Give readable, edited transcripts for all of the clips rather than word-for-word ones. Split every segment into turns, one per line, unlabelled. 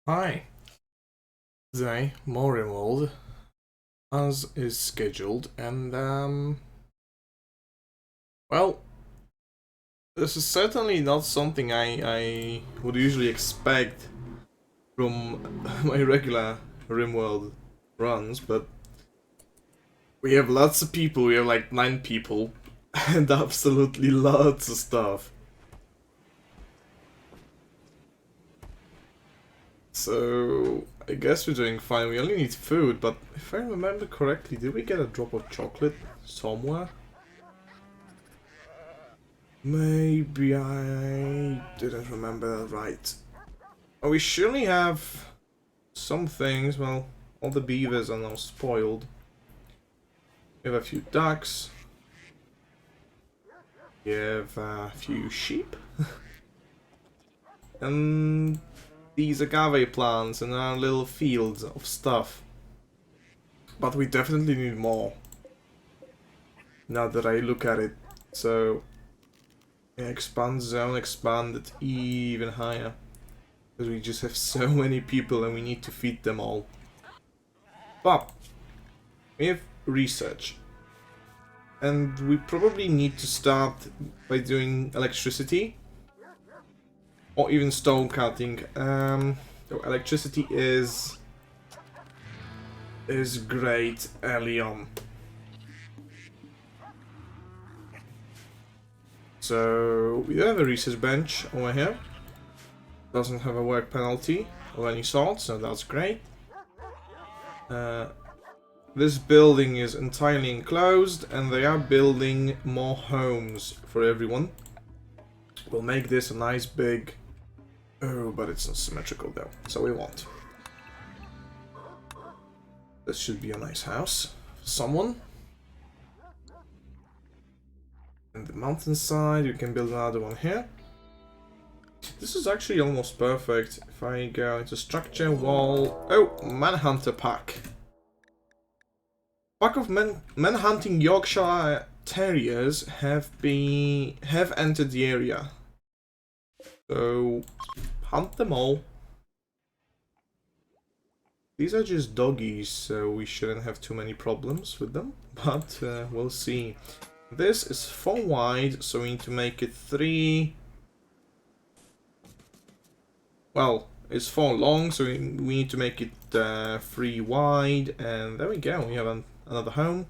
Hi, today more RimWorld as is scheduled, and well, this is certainly not something I would usually expect from my regular RimWorld runs, but we have lots of people. We have like 9 people, and absolutely lots of stuff. So I guess we're doing fine. We only need food, but if I remember correctly, did we get a drop of chocolate somewhere? Maybe I didn't remember that right. Oh, we surely have some things. Well, all the beavers are now spoiled. We have a few ducks. We have a few sheep. And these agave plants and our little fields of stuff. But we definitely need more. Now that I look at it. So, yeah, expand zone, expand it even higher. Because we just have so many people and we need to feed them all. But, we have research. And we probably need to start by doing electricity. Or even stone cutting. So electricity is great early on. So we have a research bench over here. Doesn't have a work penalty of any sort, so that's great. This building is entirely enclosed, and they are building more homes for everyone. We'll make this a nice big... Oh, but it's not symmetrical though, so we won't. This should be a nice house for someone. And the mountainside, you can build another one here. This is actually almost perfect. If I go into structure, wall... Oh, manhunter pack. Pack of man-hunting Yorkshire Terriers have entered the area. So, hunt them all. These are just doggies, so we shouldn't have too many problems with them, but we'll see. This is 4 wide, so we need to make it 3... Well, it's 4 long, so we need to make it 3 wide, and there we go, we have another home.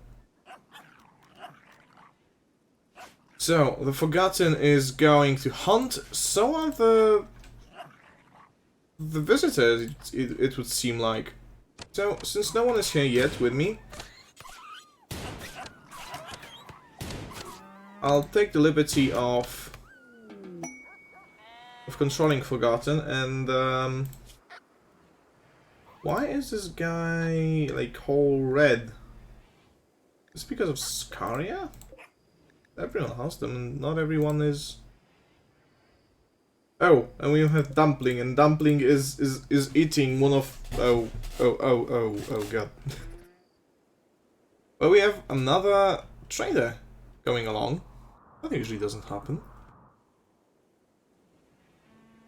So, the Forgotten is going to hunt. So are the visitors, it would seem like. So, since no one is here yet with me, I'll take the liberty of controlling Forgotten, and why is this guy like whole red? Is it because of Scaria? Everyone has them, and not everyone is... Oh, and we have Dumpling, and Dumpling is eating one of... Oh god. Well, we have another trader going along. That usually doesn't happen.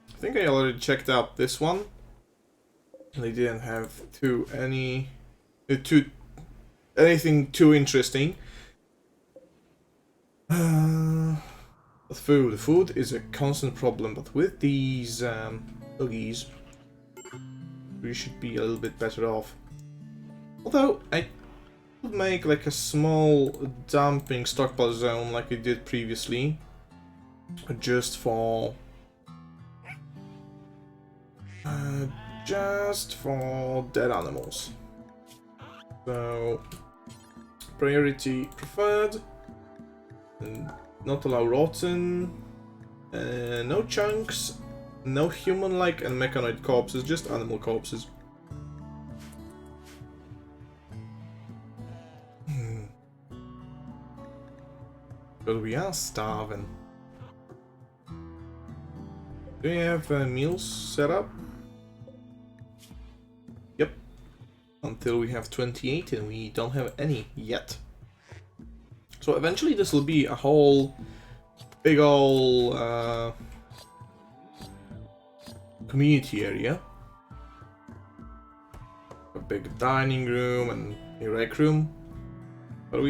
I think I already checked out this one. And they didn't have anything too interesting. Food is a constant problem, but with these doggies, we should be a little bit better off. Although I could make like a small dumping stockpile zone like I did previously, just for dead animals. So priority preferred. And not allow rotten, no chunks, no human-like and mechanoid corpses, just animal corpses. But we are starving. Do we have meals set up? Yep. Until we have 28 and we don't have any yet. So eventually this will be a whole big ol' community area. a big dining room and a rec room. But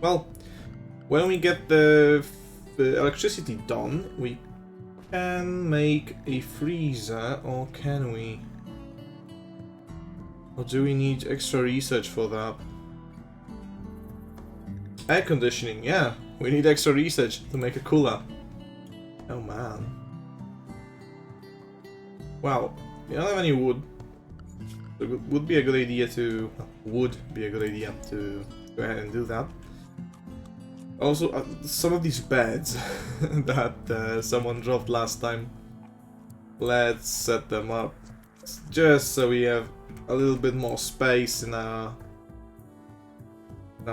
well, when we get the electricity done, we can make a freezer, or can we? Or do we need extra research for that? Air conditioning, yeah. We need extra research to make a cooler. Oh man. Well, you don't have any wood. So it would be a good idea to... would be a good idea to go ahead and do that. Also, some of these beds that someone dropped last time, let's set them up. Just so we have a little bit more space in our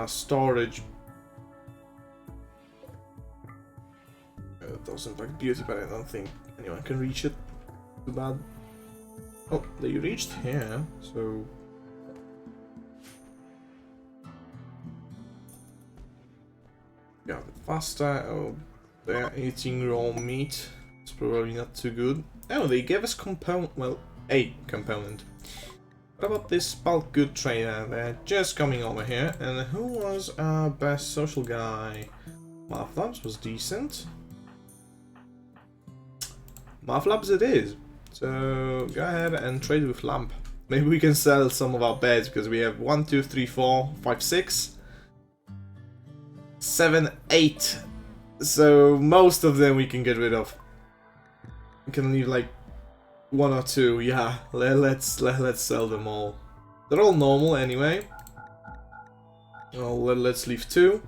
storage. It doesn't look beauty, but I don't think anyone can reach it. Too bad. Oh, they reached here, so... yeah, a bit faster. Oh, they're eating raw meat. It's probably not too good. Oh, they gave us well, a component. What about this bulk good trader? They're just coming over here. And who was our best social guy? Marflabs was decent. Marflabs it is. So go ahead and trade with Lamp. Maybe we can sell some of our beds because we have 1, 2, 3, 4, 5, 6, 7, 8. So most of them we can get rid of. We can leave like 1 or 2. Yeah, let's sell them all. They're all normal anyway. Well, let's leave 2.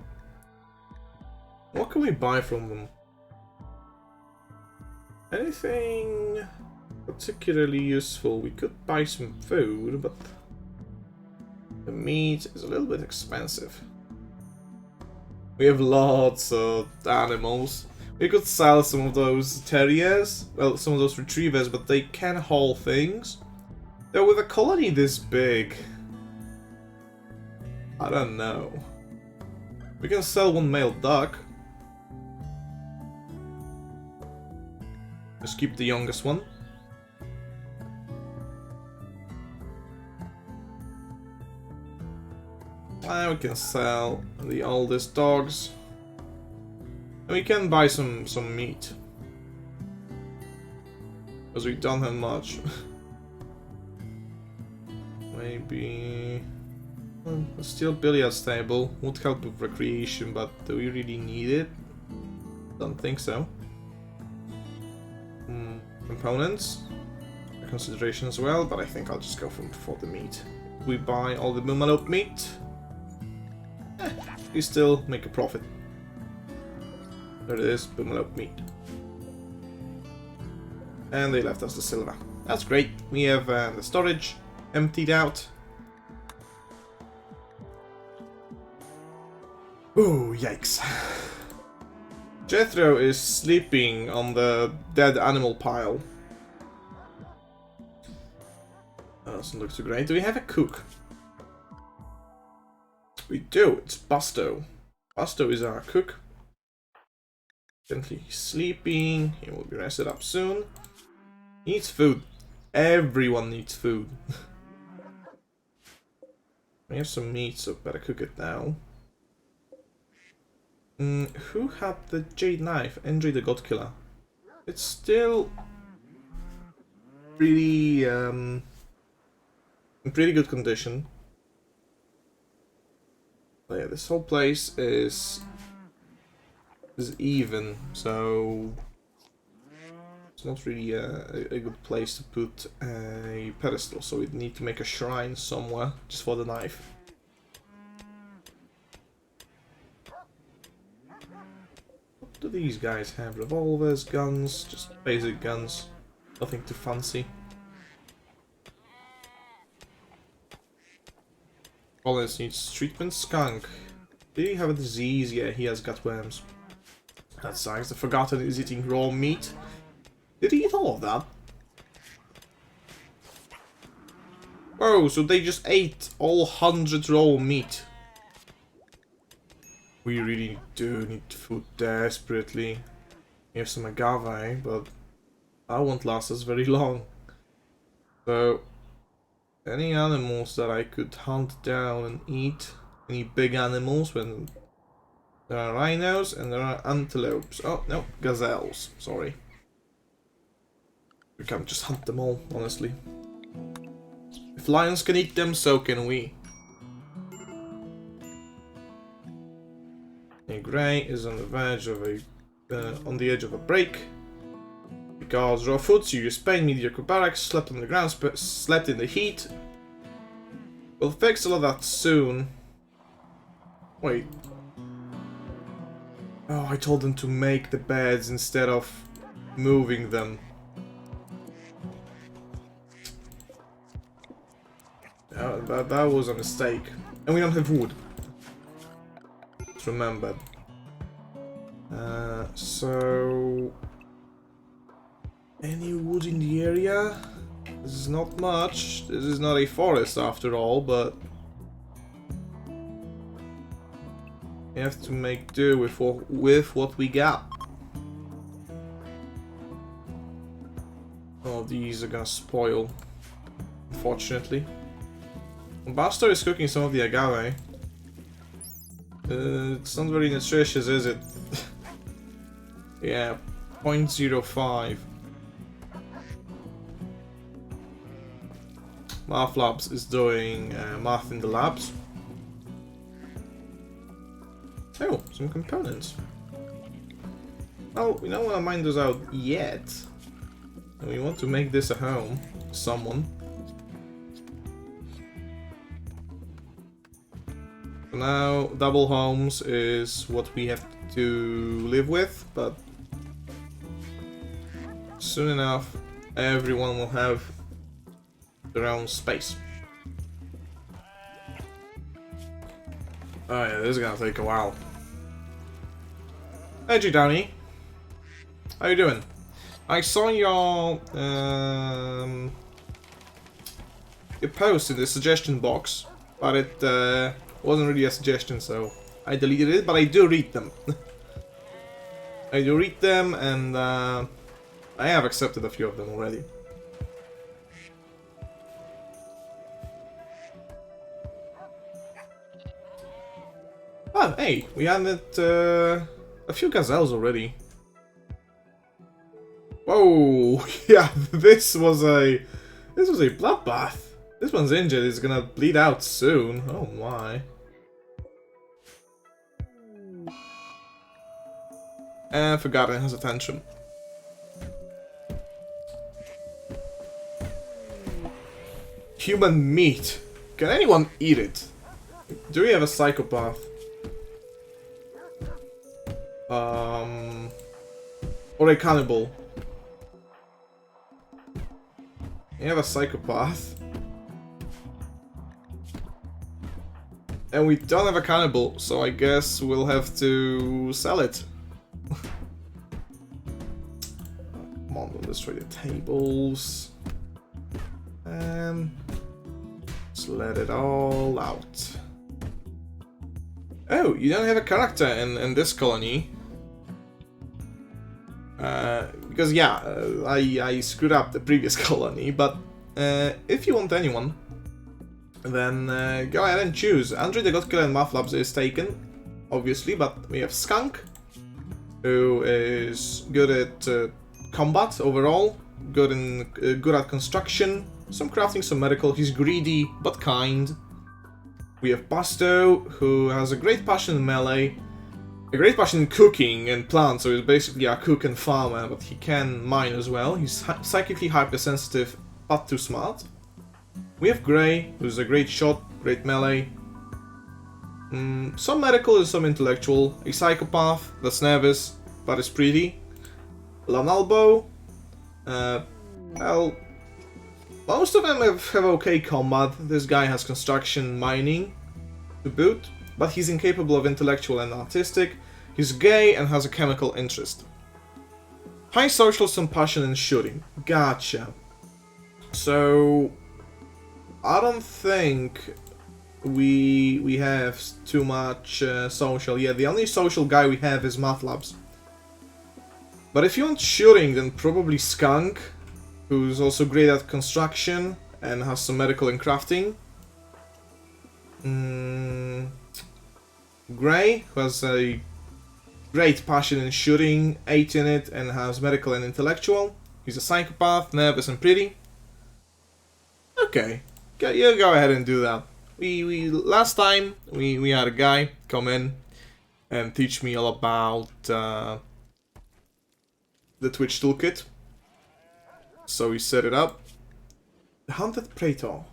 What can we buy from them? Anything particularly useful? We could buy some food, but the meat is a little bit expensive. We have lots of animals. We could sell some of those terriers, well, some of those retrievers, but they can haul things. Though with a colony this big, I don't know. We can sell 1 male duck. Just keep the youngest one. And we can sell the oldest dogs. And we can buy some meat. Because we don't have much. Maybe... well, a steel billiard table would help with recreation, but do we really need it? Don't think so. Components, a consideration as well, but I think I'll just go for the meat. We buy all the Boomalop meat. We still make a profit. There it is, Boomalop meat. And they left us the silver. That's great. We have the storage emptied out. Oh, yikes. Jethro is sleeping on the dead animal pile. That doesn't look too great. Do we have a cook? We do. It's Busto. Busto is our cook. Gently sleeping. He will be rested up soon. He needs food. Everyone needs food. We have some meat, so better cook it now. Who had the Jade knife? Andre the God Killer. It's still really in pretty good condition. But yeah, this whole place is even, so it's not really a good place to put a pedestal. So we need to make a shrine somewhere just for the knife. Do these guys have revolvers, guns, just basic guns, nothing too fancy. Collins needs treatment. Skunk. Did he have a disease? Yeah, he has gut worms. That sucks. The Forgotten is eating raw meat. Did he eat all of that? Oh, so they just ate all 100 raw meat. We really do need food desperately. We have some agave, but that won't last us very long. So, any animals that I could hunt down and eat. Any big animals when there are rhinos and there are antelopes. Oh, no, gazelles. Sorry. We can't just hunt them all, honestly. If lions can eat them, so can we. A grey is on the verge of a, on the edge of a break. Because raw food, serious pain, mediocre barracks, slept on the ground, slept in the heat. We'll fix all of that soon. Wait. Oh, I told them to make the beds instead of moving them. That was a mistake. And we don't have wood. Let's remember. So... Any wood in the area? This is not much. This is not a forest after all, but... We have to make do with what we got. Oh, these are gonna spoil. Unfortunately. Buster is cooking some of the agave. It's not very nutritious, is it? Yeah, 0.05. Math Labs is doing math in the labs. Oh, some components. Well, we don't want to mine those out yet. And we want to make this a home. Someone. For now, double homes is what we have to live with, but soon enough, everyone will have their own space. Oh yeah, this is gonna take a while. Hey G Downey, how you doing? I saw your post in the suggestion box, but it wasn't really a suggestion, so I deleted it. But I do read them. I do read them, and I have accepted a few of them already. Oh, hey, we added a few gazelles already. Whoa, yeah, this was a bloodbath. This one's injured, it's gonna bleed out soon. Oh my. And Forgotten has attention. Human meat. Can anyone eat it? Do we have a psychopath? Or a cannibal? We have a psychopath. And we don't have a cannibal, so I guess we'll have to sell it. Come on, we'll destroy the tables. And let's let it all out. Oh, you don't have a character in this colony. Because yeah, I screwed up the previous colony, but if you want anyone, then go ahead and choose. Andre the God Killer and Math Labs is taken, obviously, but we have Skunk, who is good at combat overall, good at construction, some crafting, some medical. He's greedy but kind. We have Basto, who has a great passion in melee, a great passion in cooking and plants, so he's basically a cook and farmer, but he can mine as well. He's psychically hypersensitive, but too smart. We have Grey, who's a great shot, great melee. Some medical and some intellectual. A psychopath that's nervous, but is pretty. Lanalbo. Well, most of them have okay combat. This guy has construction, mining to boot, but he's incapable of intellectual and artistic. He's gay and has a chemical interest. High social, some passion in shooting. Gotcha. So I don't think we have too much social. Yeah, the only social guy we have is Math Labs. But if you want shooting, then probably Skunk, who's also great at construction and has some medical and crafting. Gray, who has a great passion in shooting, 8 in it, and has medical and intellectual. He's a psychopath, nervous and pretty. Okay, you go ahead and do that. Last time we had a guy come in and teach me all about the Twitch Toolkit. So we set it up. The Hunted Praetor.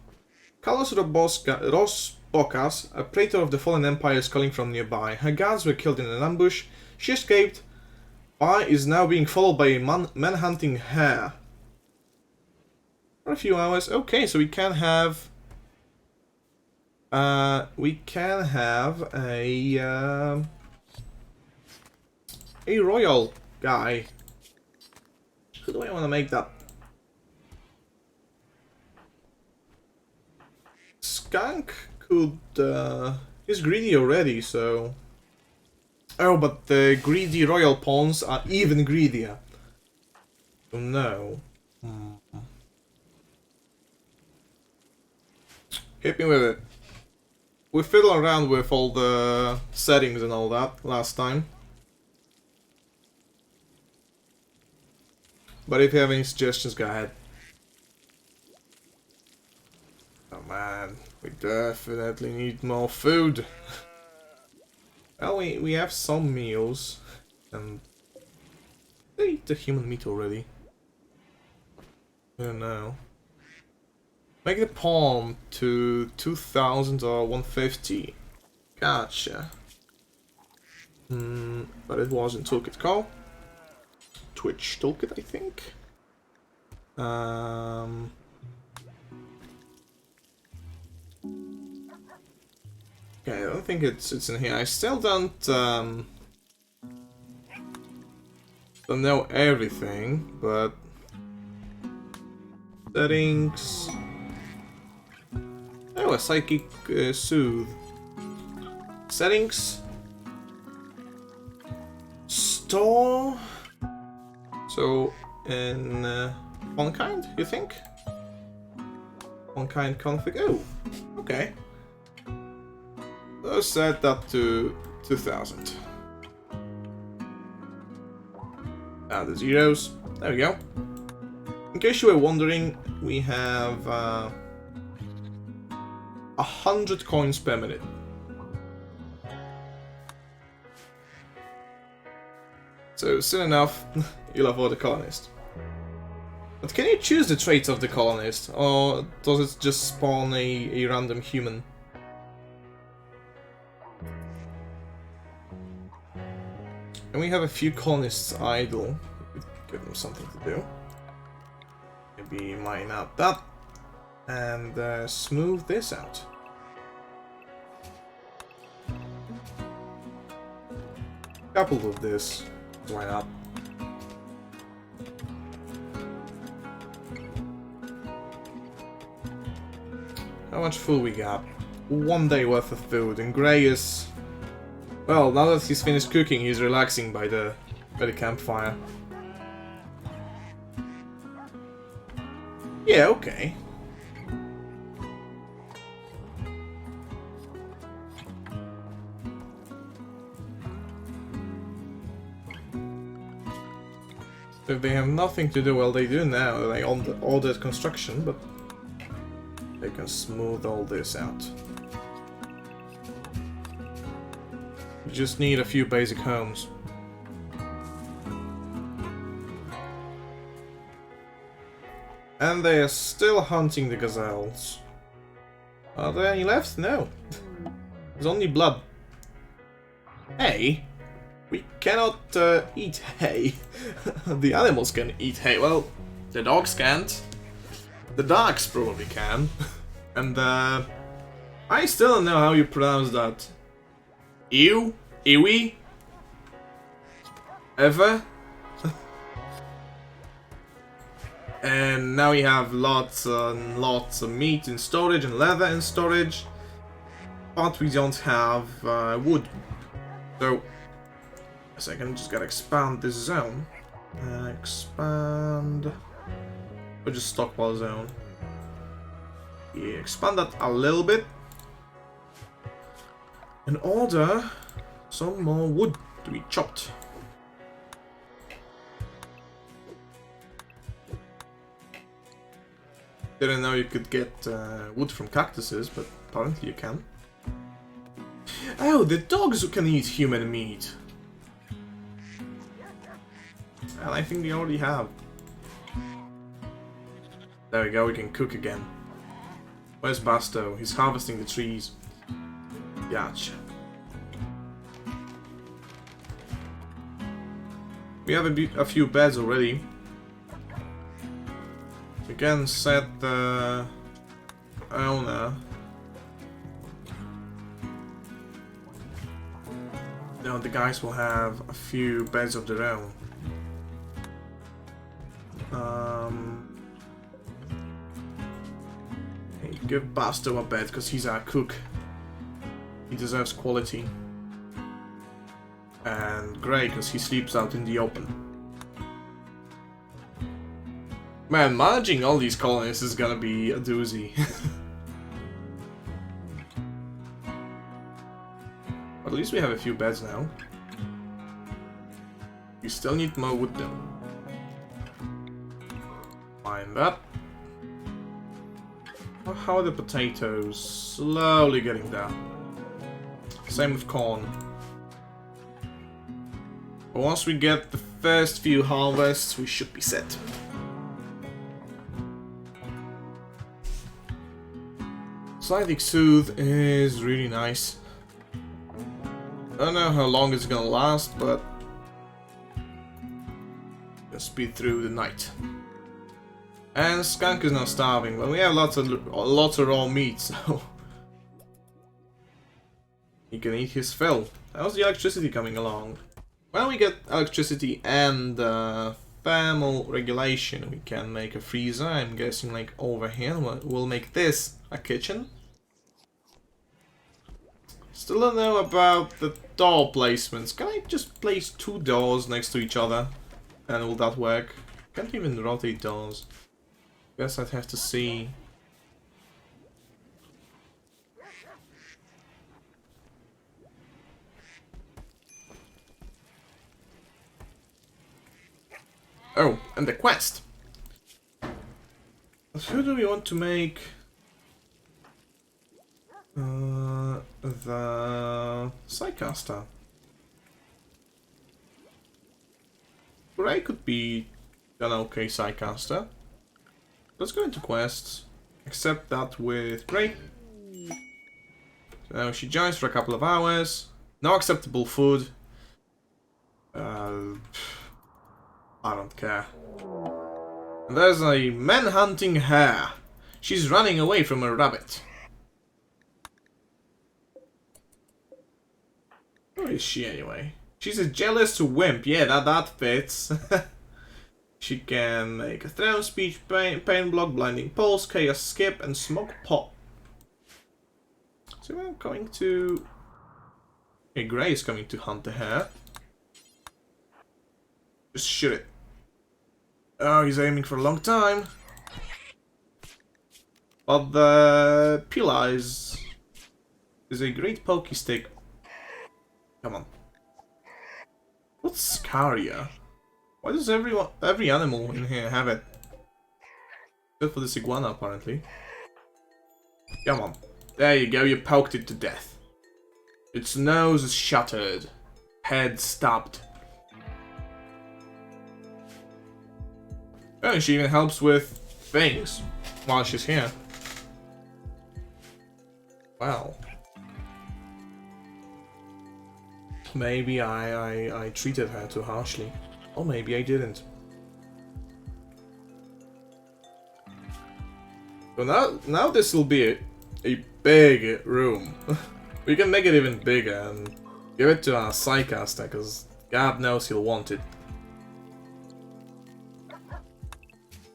Carlos Rosbocas, a praetor of the fallen empire, is calling from nearby. Her guards were killed in an ambush. She escaped, but is now being followed by a man-hunting hare. For a few hours. Okay, so we can have a royal guy. Who do I want to make that? Skunk could he's greedy already, so oh, but the greedy royal pawns are even greedier. So no. Hit me with it. We fiddled around with all the settings and all that last time. But if you have any suggestions, go ahead. Oh man, we definitely need more food. Well, we have some meals, and they eat the human meat already. I don't know. Make the palm to 2000 or 150. Gotcha. But it wasn't Toolkit call. Twitch Toolkit, I think. Okay, I don't think it's in here. I still don't know everything, but settings. Oh, a psychic soothe. Settings. Store. So in one kind, you think? One kind config. Oh, okay. Let's set that to 2000. Add the zeros. There we go. In case you were wondering, we have 100 coins per minute. So soon enough, you'll avoid the colonist. But can you choose the traits of the colonist, or does it just spawn a random human? And we have a few colonists idle. We could give them something to do. Maybe mine out that. And smooth this out. Couple of this. Why not? How much food we got? 1 day worth of food, and Gray is... Well, now that he's finished cooking, he's relaxing by the campfire. Yeah, okay. If they have nothing to do, well, they do now. They ordered construction, but they can smooth all this out. You just need a few basic homes. And they are still hunting the gazelles. Are there any left? No. There's only blood. Hay? We cannot eat hay. The animals can eat hay. Well, the dogs can't. The dogs probably can. And I still don't know how you pronounce that. Ew? Iwi? Ever? And now we have lots and lots of meat in storage and leather in storage. But we don't have wood. So, a second, just gotta expand this zone. Expand. Or just stockpile zone. expand that a little bit and order some more wood to be chopped. Didn't know you could get wood from cactuses, but apparently you can. Oh, the dogs can eat human meat. And I think they already have. There we go, we can cook again. Where's Basto? He's harvesting the trees. Gotcha. We have a few beds already. We can set the owner. Now the guys will have a few beds of their own. Hey, give Basto a bed because he's our cook. He deserves quality. And Gray because he sleeps out in the open. Man, managing all these colonies is gonna be a doozy. But at least we have a few beds now. We still need more wood though. Find that. How are the potatoes? Slowly getting there. Same with corn. But once we get the first few harvests, we should be set. Slightly Soothe is really nice. I don't know how long it's gonna last, but just speed through the night. And Skunk is now starving, but we have lots of raw meat, so he can eat his fill. How's the electricity coming along? Well, we get electricity and thermal regulation. We can make a freezer. I'm guessing like over here. We'll make this a kitchen. Still don't know about the door placements. Can I just place 2 doors next to each other? And will that work? Can't even rotate doors. Guess I'd have to see. Oh, and the quest. Who do we want to make? The Psycaster. Gray could be an okay Psycaster. Let's go into quests. Accept that with Gray. So she joins for a couple of hours. No acceptable food. I don't care. And there's a man-hunting hare. She's running away from a rabbit. Where is she anyway? She's a jealous wimp. Yeah, that fits. She can make a throw, speech, pain block, blinding pulse, chaos skip, and smoke pop. So we're going to... Okay, Gray is coming to hunt the hare. Just shoot it. Oh, he's aiming for a long time. But the Pila is a great pokey stick. Come on. What's Scaria? Why does every animal in here have it? Except for this iguana, apparently. Come on. There you go, you poked it to death. Its nose is shattered. Head stabbed. Oh, and she even helps with things while she's here. Wow. Maybe I treated her too harshly. Or maybe I didn't. So now this will be a big room. We can make it even bigger and give it to our Psycaster, because God knows he'll want it.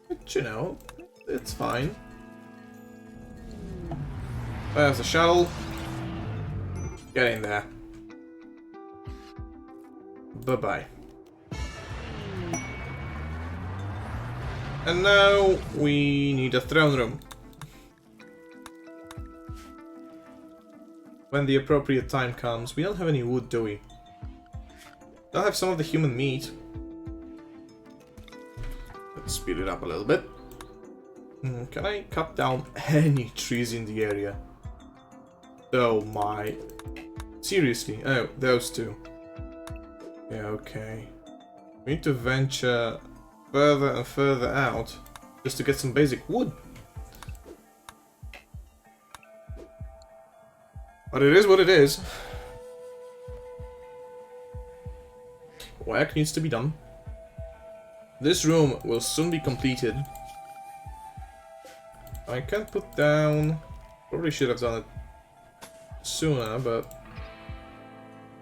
But you know, it's fine. There's the shuttle. Get in there. Bye-bye. And now we need a throne room. when the appropriate time comes. We don't have any wood, do we? I'll have some of the human meat. Let's speed it up a little bit. Can I cut down any trees in the area? Oh my... Seriously? Oh, those two. Yeah, okay. We need to venture further and further out just to get some basic wood. But it is what it is. Work needs to be done. This room will soon be completed. I can put down... Probably should have done it sooner, but...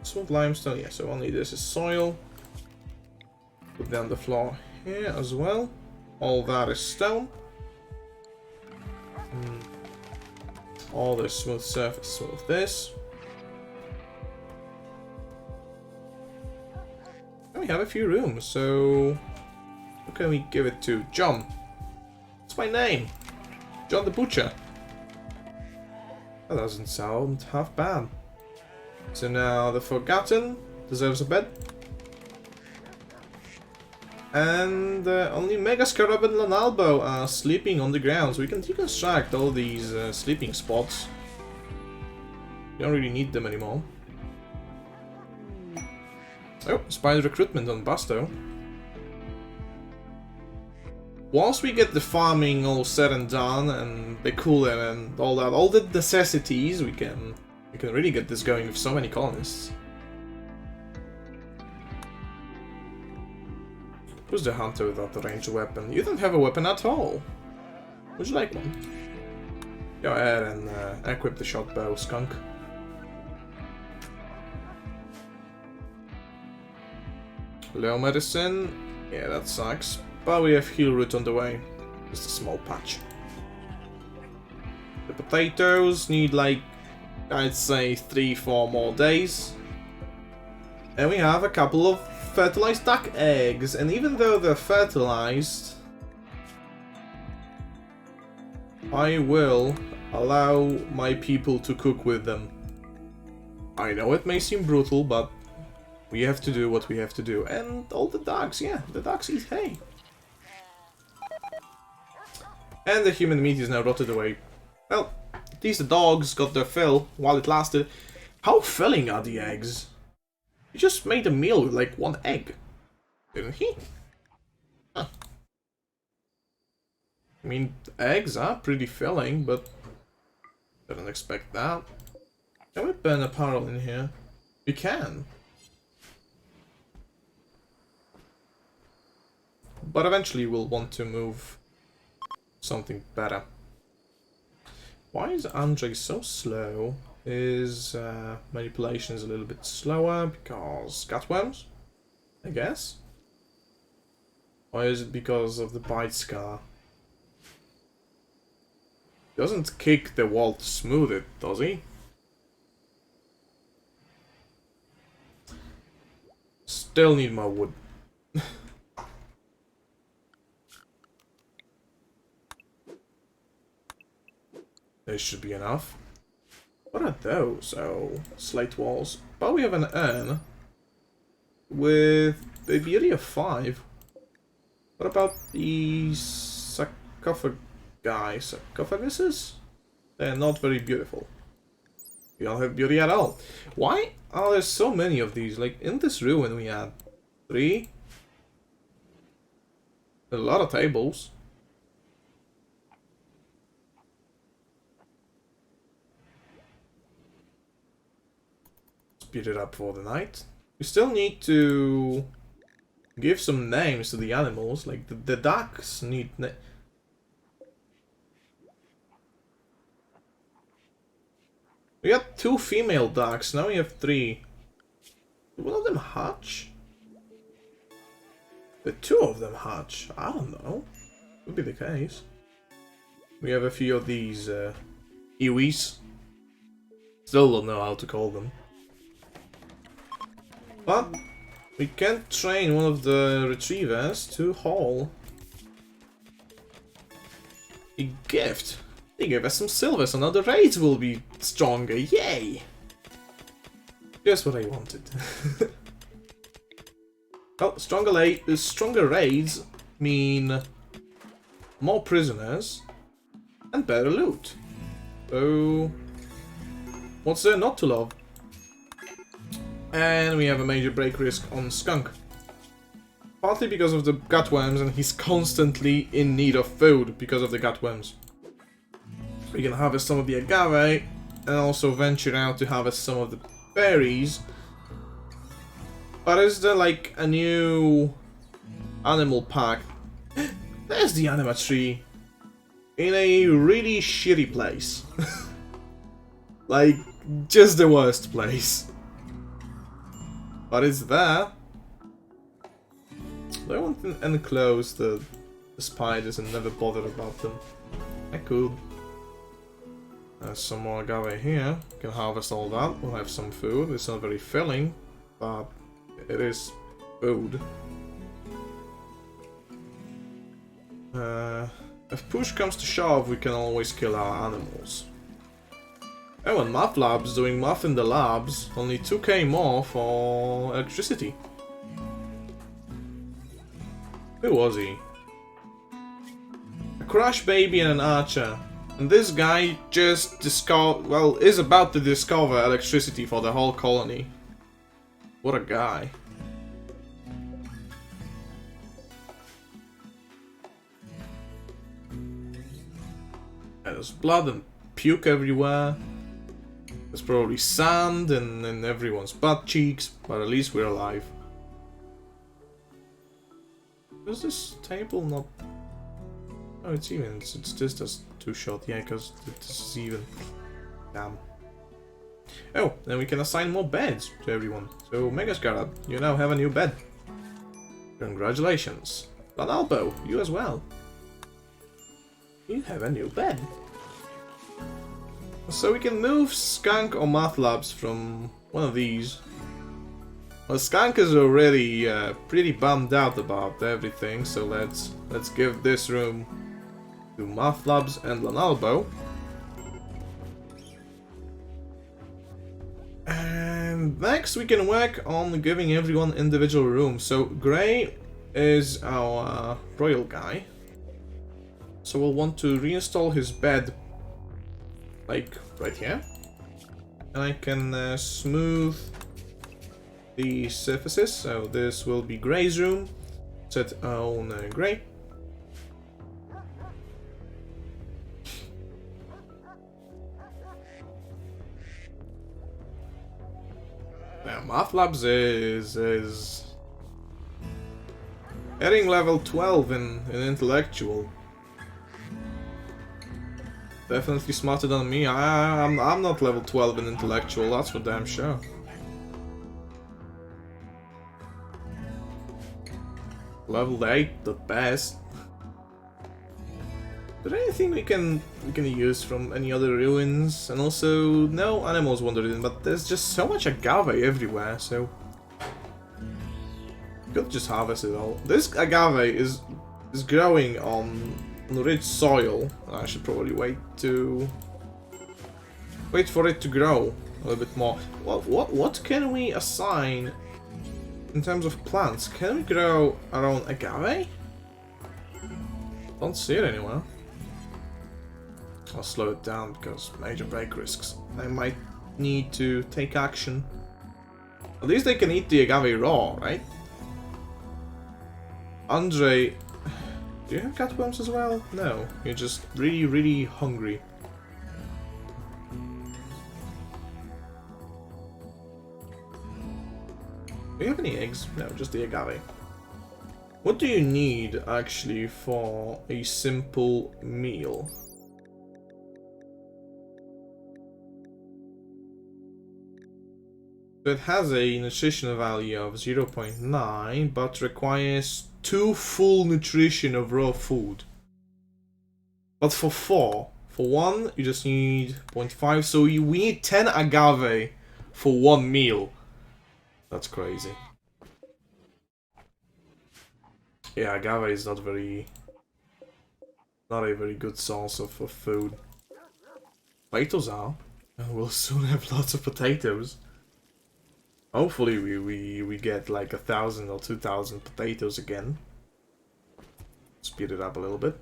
Smooth limestone, yeah, so only this is soil. Put down the floor here as well. All that is stone. All the smooth surface, smooth this. And we have a few rooms, so... Who can we give it to? John. What's my name? John the Butcher. That doesn't sound half bad. So now the Forgotten deserves a bed. And only Mega Scarab and Lanalbo are sleeping on the ground, so we can deconstruct all these sleeping spots. We don't really need them anymore. Oh, spider recruitment on Basto. Once we get the farming all said and done, and the cooler and all that, all the necessities, we can really get this going with so many colonists. Who's the hunter without the ranged weapon? You don't have a weapon at all. Would you like one? Go ahead and equip the short bow, skunk. Low medicine. Yeah, that sucks. But we have heal root on the way. Just a small patch. The potatoes need like, I'd say 3-4 more days. And we have a couple of fertilized duck eggs. And even though they're fertilized, I will allow my people to cook with them. I know it may seem brutal, but we have to do what we have to do. And all the ducks, yeah, the ducks eat hay. And the human meat is now rotted away. Well, at least the dogs got their fill while it lasted. How filling are the eggs? He just made a meal with like 1 egg, didn't he? Huh. I mean, eggs are pretty filling, but didn't expect that. Can we burn apparel in here? We can. But eventually we'll want to move something better. Why is Andre so slow? His manipulation is a little bit slower because cutworms, I guess? Or is it because of the bite scar? He doesn't kick the wall to smooth it, does he? Still need more wood. This should be enough. What are those? Oh, slate walls. But we have an urn with the beauty of 5. What about these sarcophaguses? They're not very beautiful. We don't have beauty at all. Why are there so many of these? Like, in this ruin we had 3. A lot of tables. Speed it up for the night. We still need to give some names to the animals. Like the ducks need we had 2 female ducks, now we have 3. Did one of them hatch? The 2 of them hatch? I don't know. Could be the case. We have a few of these iwis. Still don't know how to call them. But we can train one of the retrievers to haul a gift. They gave us some silver, so now the raids will be stronger. Yay! Just what I wanted. Well, stronger raids mean more prisoners and better loot. So, what's there not to love? And we have a major break risk on Skunk. Partly because of the gutworms, and he's constantly in need of food because of the gutworms. We can harvest some of the agave, and also venture out to harvest some of the berries. But is there like a new animal pack? There's the anima tree. In a really shitty place. Like, just the worst place. But it's there. I want to enclose the spiders and never bother about them. I could. There's some more agave here. Can harvest all that. We'll have some food. It's not very filling, but it is food. If push comes to shove, we can always kill our animals. Oh, and Math Lab's doing math in the labs. Only 2k more for electricity. Who was he? A crash baby and an archer. And this guy just is about to discover electricity for the whole colony. What a guy. There's blood and puke everywhere. There's probably sand in everyone's butt cheeks, but at least we're alive. Is this table not... Oh, it's even. It's just as two-shot, yeah, because this is even. Damn. Oh, then we can assign more beds to everyone. So, Megascarab, you now have a new bed. Congratulations. Lanalbo, you as well. You have a new bed. So we can move Skunk or Math Labs from one of these. Well, Skunk is already pretty bummed out about everything, so let's give this room to Math Labs and Lanalbo. And next we can work on giving everyone individual rooms. So Gray is our royal guy. So we'll want to reinstall his bed, like right here. And I can smooth the surfaces. So this will be Gray's room. Set on Gray. Now, Math Labs is hitting level 12 in intellectual. Definitely smarter than me. I'm not level 12 in intellectual, that's for damn sure. Level 8, the best. Is there anything we can use from any other ruins? And also, no animals wandered in, but there's just so much agave everywhere, so could just harvest it all. This agave is growing on rich soil. I should probably wait for it to grow a little bit more. What can we assign in terms of plants? Can we grow our own agave? Don't see it anywhere. I'll slow it down because major break risks. I might need to take action. At least they can eat the agave raw, right? Andre, do you have cutworms as well? No, you're just really, really hungry. Do you have any eggs? No, just the agave. What do you need, actually, for a simple meal? So it has a nutritional value of 0.9, but requires 2 full nutrition of raw food. But for 4, for 1, you just need 0.5, so we need 10 agave for 1 meal. That's crazy. Yeah, agave is not a very good source of food. Potatoes are. And we'll soon have lots of potatoes. Hopefully we get like 1,000 or 2,000 potatoes again. Speed it up a little bit.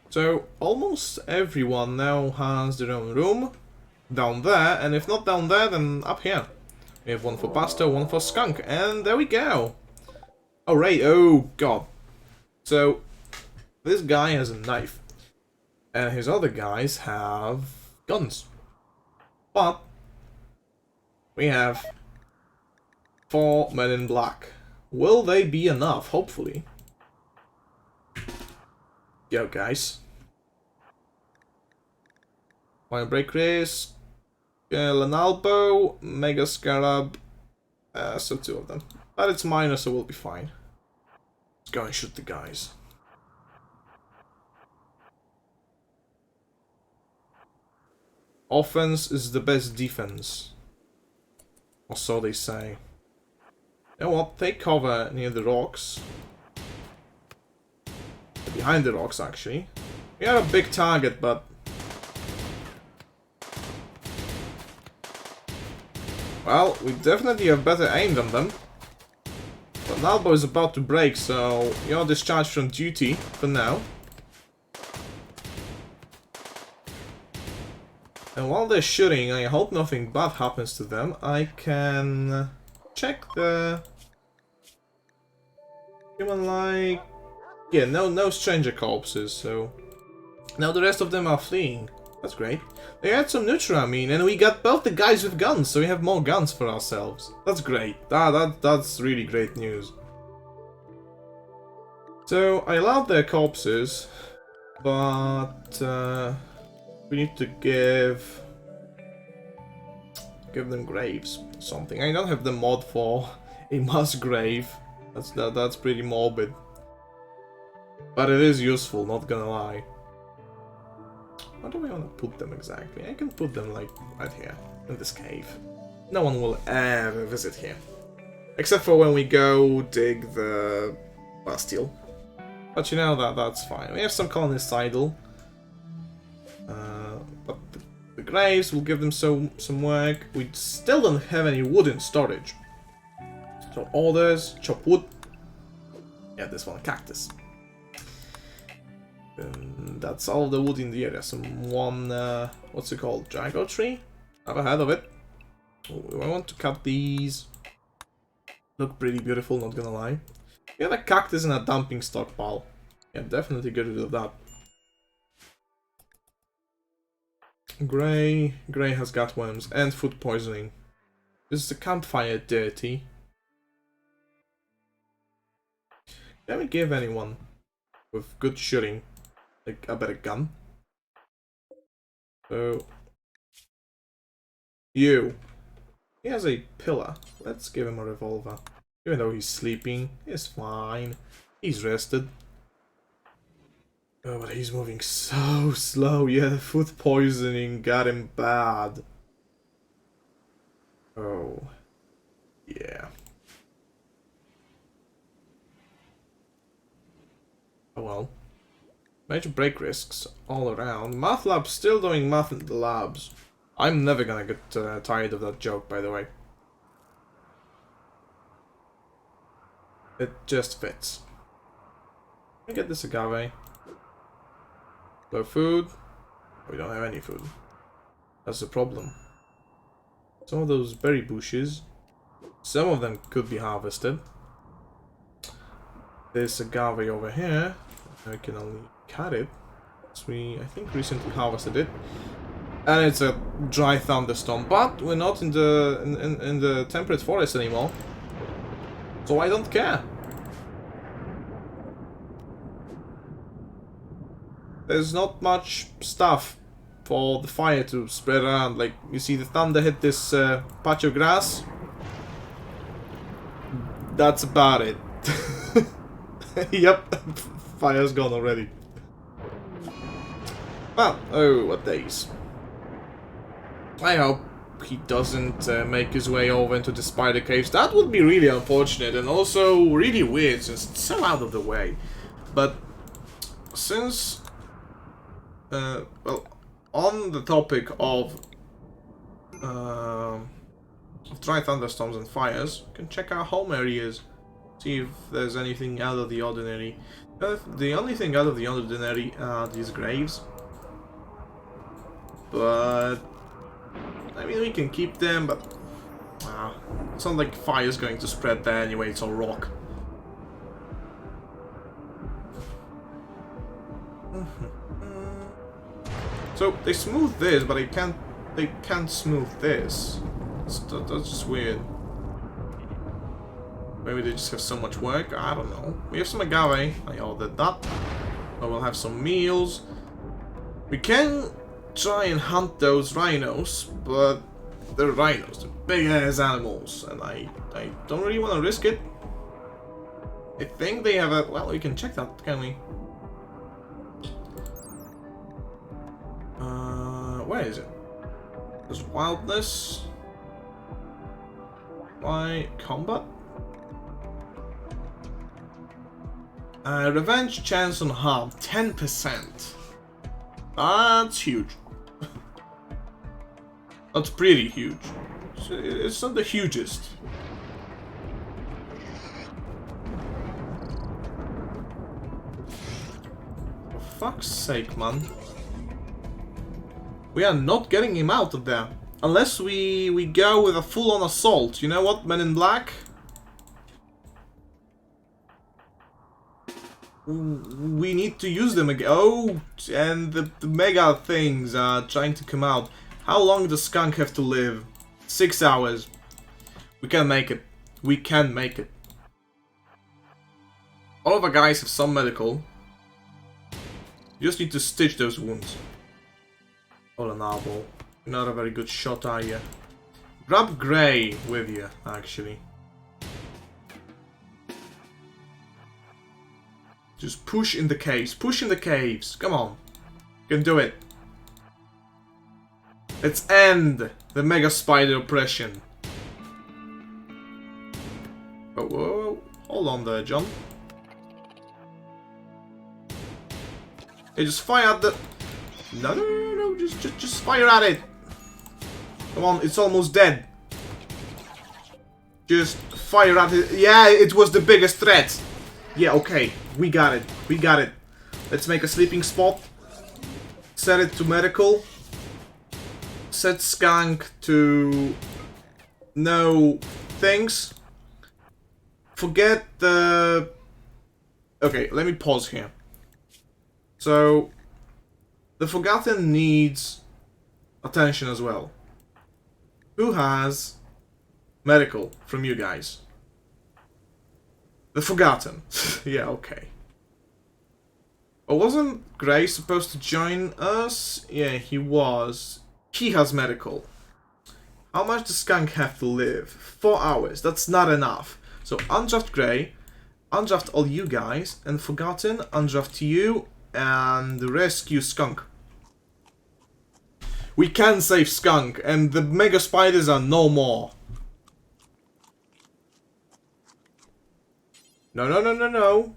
So almost everyone now has their own room down there, and if not down there, then up here. We have one for Pasta, one for Skunk, and there we go. Alright, oh god. So this guy has a knife, and his other guys have guns. But we have 4 men in black. Will they be enough? Hopefully. Yo, guys. Fire Break Risk, Lanalbo, Mega Scarab, so 2 of them. But it's minor, so we'll be fine. Let's go and shoot the guys. Offense is the best defense. Or so they say. You know what? Take cover near the rocks. Behind the rocks, actually. We are a big target, but... well, we definitely have better aim than them. But Nalbo is about to break, so you're discharged from duty for now. And while they're shooting, I hope nothing bad happens to them. I can check the human like... yeah, no stranger corpses, so... now the rest of them are fleeing. That's great. They had some Nutramine, and we got both the guys with guns, so we have more guns for ourselves. That's great. That's really great news. So, I allowed their corpses, but... we need to give them graves or something. I don't have the mod for a mass grave. That's pretty morbid. But it is useful, not gonna lie. Where do we want to put them exactly? I can put them like right here, in this cave. No one will ever visit here. Except for when we go dig the Bastille. But you know, that's fine. We have some colonists idle. But the graves will give them some work. We still don't have any wood in storage. So orders, chop wood. Yeah, this one, cactus. And that's all the wood in the area. One, what's it called? Drago tree? Never heard of it. Oh, I want to cut these. Look pretty beautiful, not gonna lie. We have a cactus in a dumping stockpile. Yeah, definitely get rid of that. Grey has gut worms and food poisoning. Is the campfire dirty? Can we give anyone with good shooting like a better gun? So he has a pillar. Let's give him a revolver. Even though he's sleeping, he's fine. He's rested. Oh, but he's moving so slow. Yeah, the food poisoning got him bad. Oh. Yeah. Oh well. Major break risks all around. Math lab's still doing math in the labs. I'm never gonna get tired of that joke, by the way. It just fits. Let me get this agave. No food. We don't have any food. That's the problem. Some of those berry bushes, some of them could be harvested. This agave over here, I can only cut it. So I think recently harvested it. And it's a dry thunderstorm, but we're not in the temperate forest anymore. So I don't care. There's not much stuff for the fire to spread around. Like, you see the thunder hit this patch of grass. That's about it. Yep, fire's gone already. Well, oh, what days. I hope he doesn't make his way over into the spider caves. That would be really unfortunate and also really weird since it's so out of the way. But since... well, on the topic of Of dry thunderstorms and fires. We can check our home areas. See if there's anything out of the ordinary. The only thing out of the ordinary are these graves. But I mean, we can keep them, but it's not like fire's going to spread there anyway, it's all rock. So they smooth this, but they can't smooth this. That's just weird. Maybe they just have so much work, I don't know. We have some agave, I ordered that. But we'll have some meals. We can try and hunt those rhinos, but they're rhinos, they're big ass animals, and I don't really want to risk it. I think they have a, well, we can check that, can we? Where is it? There's wildness. Why combat? Revenge chance on harm, 10%. That's huge. That's pretty huge. It's not the hugest. For fuck's sake, man. We are not getting him out of there. Unless we go with a full-on assault. You know what, Men in Black? We need to use them again. Oh, and the mega things are trying to come out. How long does Skunk have to live? 6 hours. We can make it. We can make it. All of our guys have some medical. You just need to stitch those wounds. Oh, an eyeball. You're not a very good shot, are you? Grab Grey with you, actually. Just push in the caves. Push in the caves. Come on. You can do it. Let's end the Mega Spider oppression. Oh, whoa. Hold on there, John. Hey, just fire at the... No. Just fire at it. Come on, it's almost dead. Just fire at it. Yeah, it was the biggest threat. Yeah, okay. We got it. We got it. Let's make a sleeping spot. Set it to medical. Set Skunk to no things. Forget the... Okay, let me pause here. So, the Forgotten needs attention as well. Who has medical from you guys? The Forgotten. Yeah, okay. Oh, wasn't Gray supposed to join us? Yeah, he was. He has medical. How much does Skunk have to live? 4 hours. That's not enough. So undraft Gray, undraft all you guys, and Forgotten, undraft you, and rescue Skunk. We can save Skunk, and the Mega Spiders are no more. No.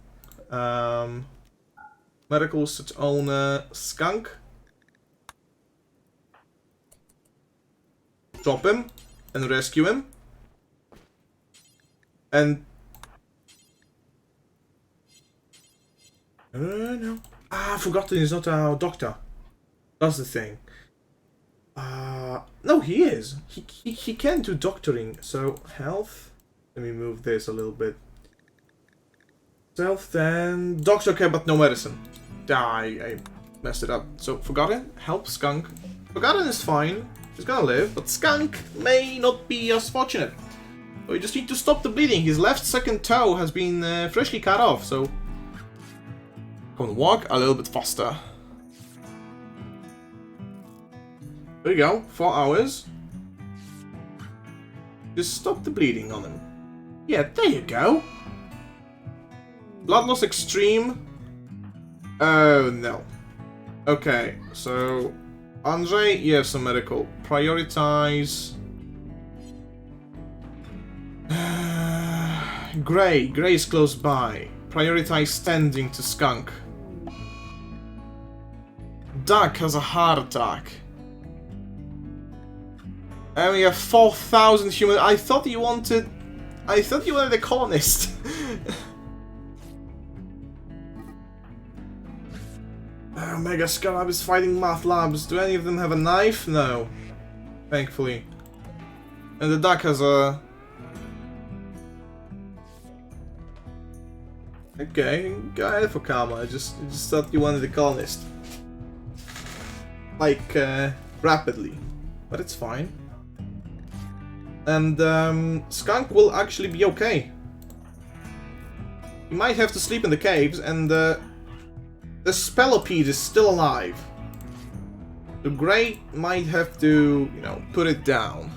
Medical set owner Skunk. Drop him and rescue him. And no. Forgotten is not our doctor. That's the thing. No, he is. He can do doctoring. So health. Let me move this a little bit. Health, then doctor care, but no medicine. I messed it up. So Forgotten, help Skunk. Forgotten is fine. He's gonna live, but Skunk may not be as fortunate. We just need to stop the bleeding. His left second toe has been freshly cut off, so come on, walk a little bit faster. There you go, 4 hours. Just stop the bleeding on him. Yeah, there you go. Blood loss extreme. Oh no. Okay, so Andre, you have some medical. Prioritize. Gray. Gray is close by. Prioritize standing to Skunk. Duck has a heart attack. And we have 4,000 human. I thought you wanted a colonist. Mega Scarab is fighting Math Labs. Do any of them have a knife? No. Thankfully. And the duck has a... Okay, go ahead for karma. I just thought you wanted a colonist. Like, rapidly. But it's fine. And, Skunk will actually be okay. He might have to sleep in the caves, and, the Spellopede is still alive. The Grey might have to, you know, put it down.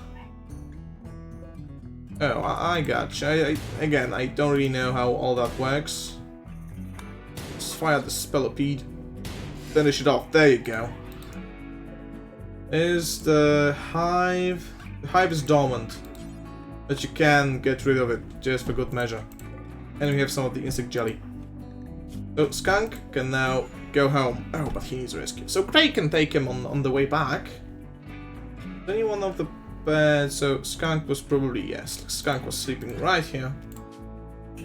Oh, I gotcha. Again, I don't really know how all that works. Let's fire the Spellopede. Finish it off. There you go. Is the hive... The hive is dormant. But you can get rid of it, just for good measure. And we have some of the insect jelly. So Skunk can now go home. Oh, but he needs rescue. So Grey can take him on the way back. Is any one of the beds? So Skunk was probably, yes, Skunk was sleeping right here.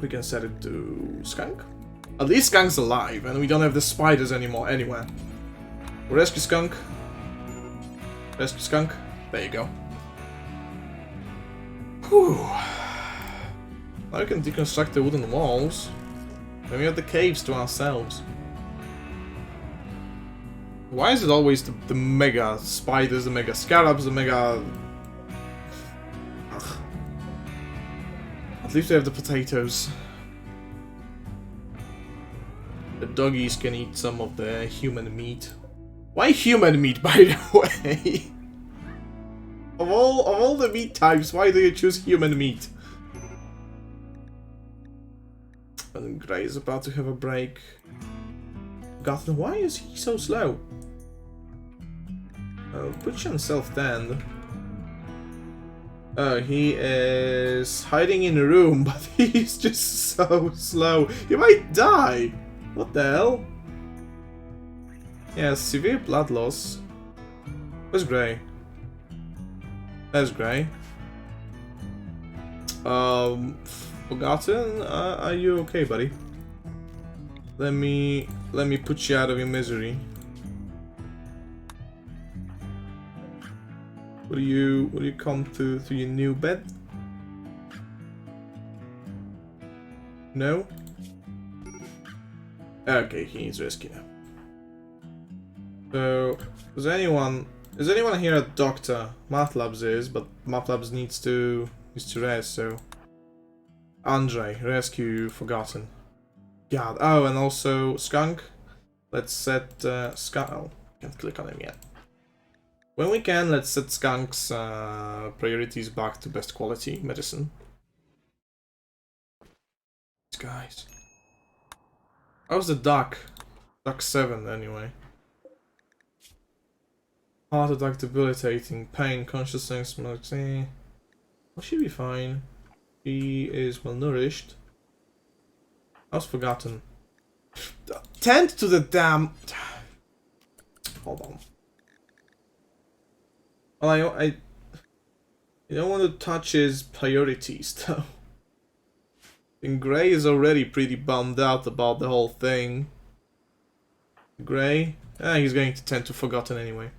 We can set it to Skunk. At least Skunk's alive, and we don't have the spiders anymore anywhere. Rescue Skunk. Rescue Skunk. There you go. Whew. Now we can deconstruct the wooden walls. And we have the caves to ourselves. Why is it always the mega spiders, the mega scarabs, the mega... Ugh. At least we have the potatoes. The doggies can eat some of the human meat. Why human meat, by the way? Of all the meat types, why do you choose human meat? And Grey is about to have a break. Gotham, why is he so slow? Oh, put you on self-tend. Oh, he is hiding in a room, but he's just so slow. He might die! What the hell? Yeah, severe blood loss. Where's Grey? There's Grey. Forgotten? Are you okay, buddy? Let me put you out of your misery. Will you come to your new bed? No? Okay, he needs rescue. So, is anyone here a doctor? Math Labs is, but Math Labs needs to rest, so Andre, rescue Forgotten. God. Oh, and also Skunk. Let's set Skunk. Oh, can't click on him yet. When we can, let's set Skunk's priorities back to best quality medicine. These guys. How's the duck? Duck 7 anyway. Heart attack, debilitating, pain, consciousness, well, she'll be fine. He is malnourished. How's Forgotten? Tend to the damn... Hold on. Well, I don't want to touch his priorities, though. And Grey is already pretty bummed out about the whole thing. Grey? He's going to tend to Forgotten anyway.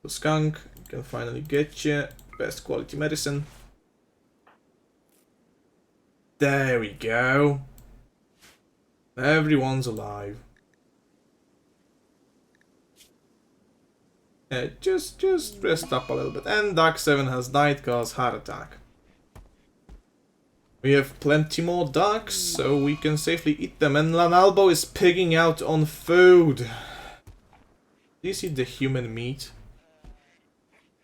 So Skunk can finally get you best quality medicine. There we go. Everyone's alive. Just rest up a little bit. And Dark 7 has died cause heart attack. We have plenty more ducks, so we can safely eat them. And Lanalbo is pigging out on food. Do you see the human meat?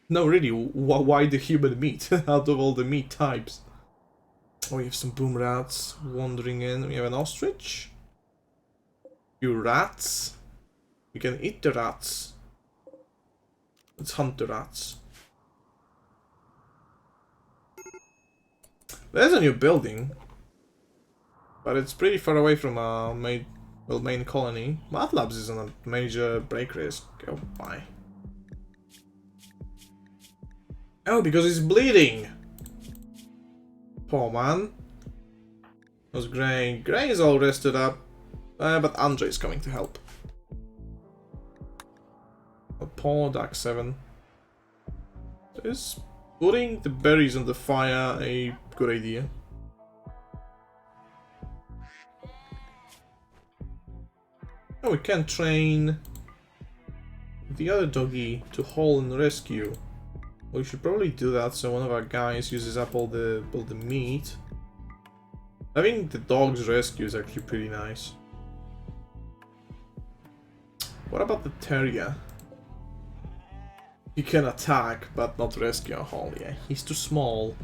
No, really, why the human meat out of all the meat types? Oh, we have some boom rats wandering in. We have an ostrich. Few rats. We can eat the rats. Let's hunt the rats. There's a new building. But it's pretty far away from our main colony. Math Labs is on a major break risk. Oh, bye. Oh, because he's bleeding. Poor man. That's Gray. Gray is all rested up. But Andre is coming to help. A poor Dark 7. Is putting the berries on the fire a good idea? Oh, we can train the other doggy to haul and rescue. We should probably do that so one of our guys uses up all the meat. Having the dog's rescue is actually pretty nice. What about the terrier? He can attack, but not rescue or haul. Yeah, he's too small.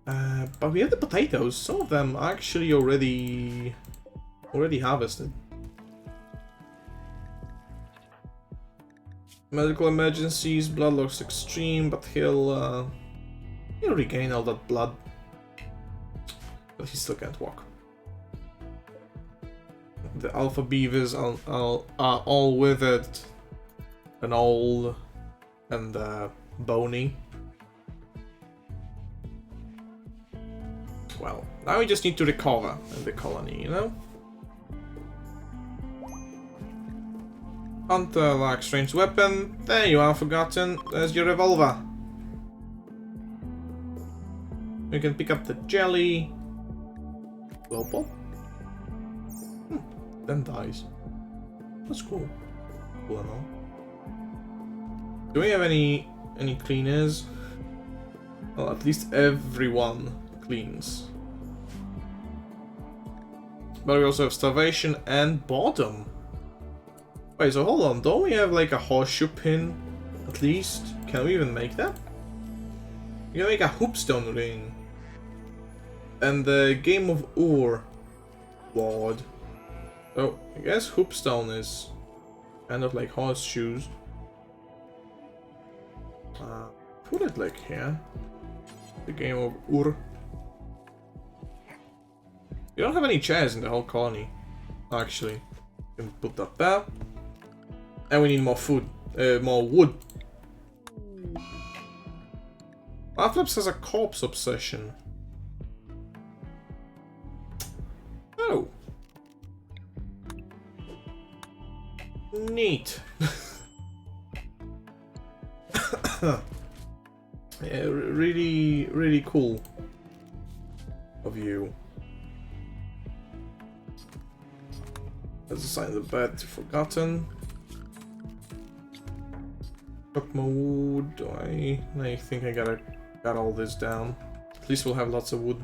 But we have the potatoes. Some of them are actually already harvested. Medical emergencies, blood loss extreme, but he'll regain all that blood. But he still can't walk. The alpha beavers are all withered and old and bony. Well, now we just need to recover in the colony, you know? Hunter lacks ranged weapon. There you are, Forgotten. There's your revolver. We can pick up the jelly. Global? Then dies. That's cool. Cool and all. Do we have any cleaners? Well, at least everyone cleans. But we also have starvation and boredom. Wait, so hold on, don't we have like a horseshoe pin, at least? Can we even make that? We can make a hoopstone ring. And the game of Ur ward. So, I guess hoopstone is kind of like horseshoes. Put it like here. The game of Ur. We don't have any chairs in the whole colony, actually. We can put that there. And we need more food, more wood. Atlaps has a corpse obsession. Oh. Neat. Yeah, really cool of you. Let's assign the bed to Forgotten. Chop more wood. I think I got all this down. At least we'll have lots of wood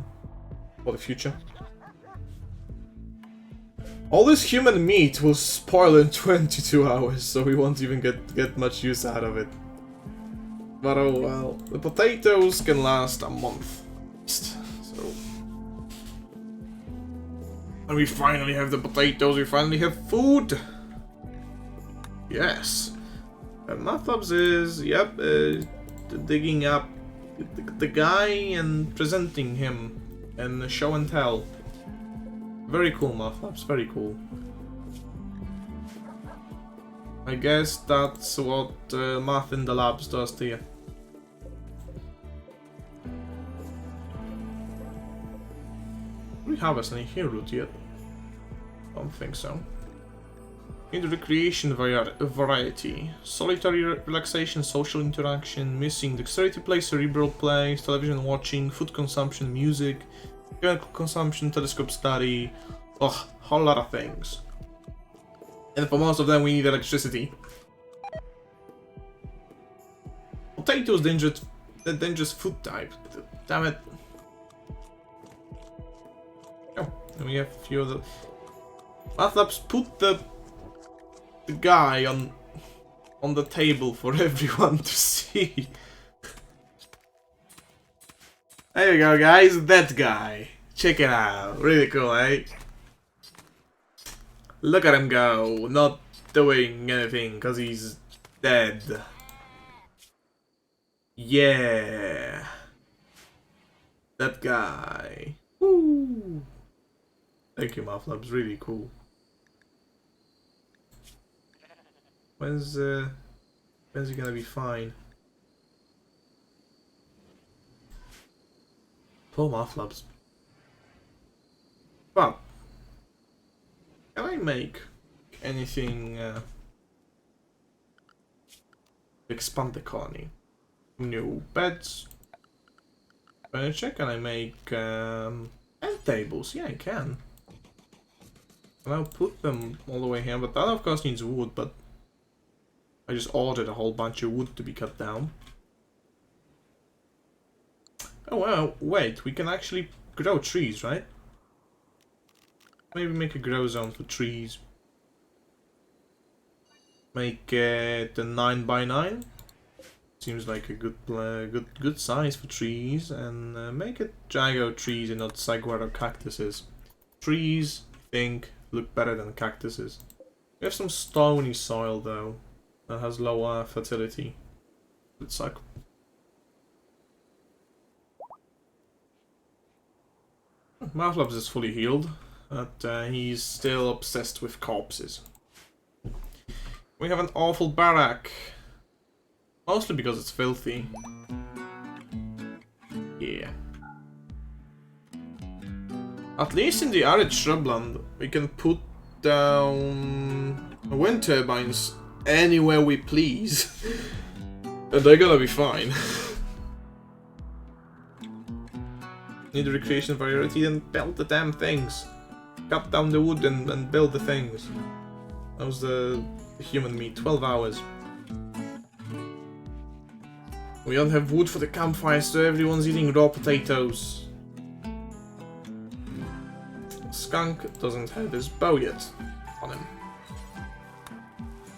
for the future. All this human meat will spoil in 22 hours, so we won't even get much use out of it. But oh well. The potatoes can last a month. So. And we finally have the potatoes, we finally have food! Yes. And Mathabs is, yep, digging up the guy and presenting him and show and tell. Very cool, Mathabs, very cool. I guess that's what math in the labs does to you. Do we harvest any hero root yet? Don't think so. In the recreation variety, solitary relaxation, social interaction, missing dexterity play, cerebral play, television watching, food consumption, music, chemical consumption, telescope study, a whole lot of things. And for most of them we need electricity. Potatoes dangerous food type. Damn it. Oh, and we have a few of the Mathlaps put the guy on the table for everyone to see. There you go, guys, that guy. Check it out. Really cool, eh? Look at him go, not doing anything because he's dead. Yeah. That guy. Woo. Thank you, Mathlabs, really cool. When's he gonna be fine? Poor Mufflabs. But can I make anything expand the colony? New beds, furniture. Can I make end tables? Yeah, I can. And I'll put them all the way here, but that of course needs wood, but I just ordered a whole bunch of wood to be cut down. Oh well, wait, we can actually grow trees, right? Maybe make a grow zone for trees. Make it a 9x9. Seems like a good size for trees, and make it Jago trees and not saguaro cactuses. Trees, I think, look better than cactuses. We have some stony soil though, that has lower fertility. Would suck. Mufflabs is fully healed, but he's still obsessed with corpses. We have an awful barrack. Mostly because it's filthy. Yeah. At least in the arid shrubland, we can put down wind turbines anywhere we please. And they're gonna be fine. Need a recreation variety, then build the damn things. Cut down the wood and build the things. That was the human meat, 12 hours. We don't have wood for the campfire, so everyone's eating raw potatoes. Skunk doesn't have his bow yet on him.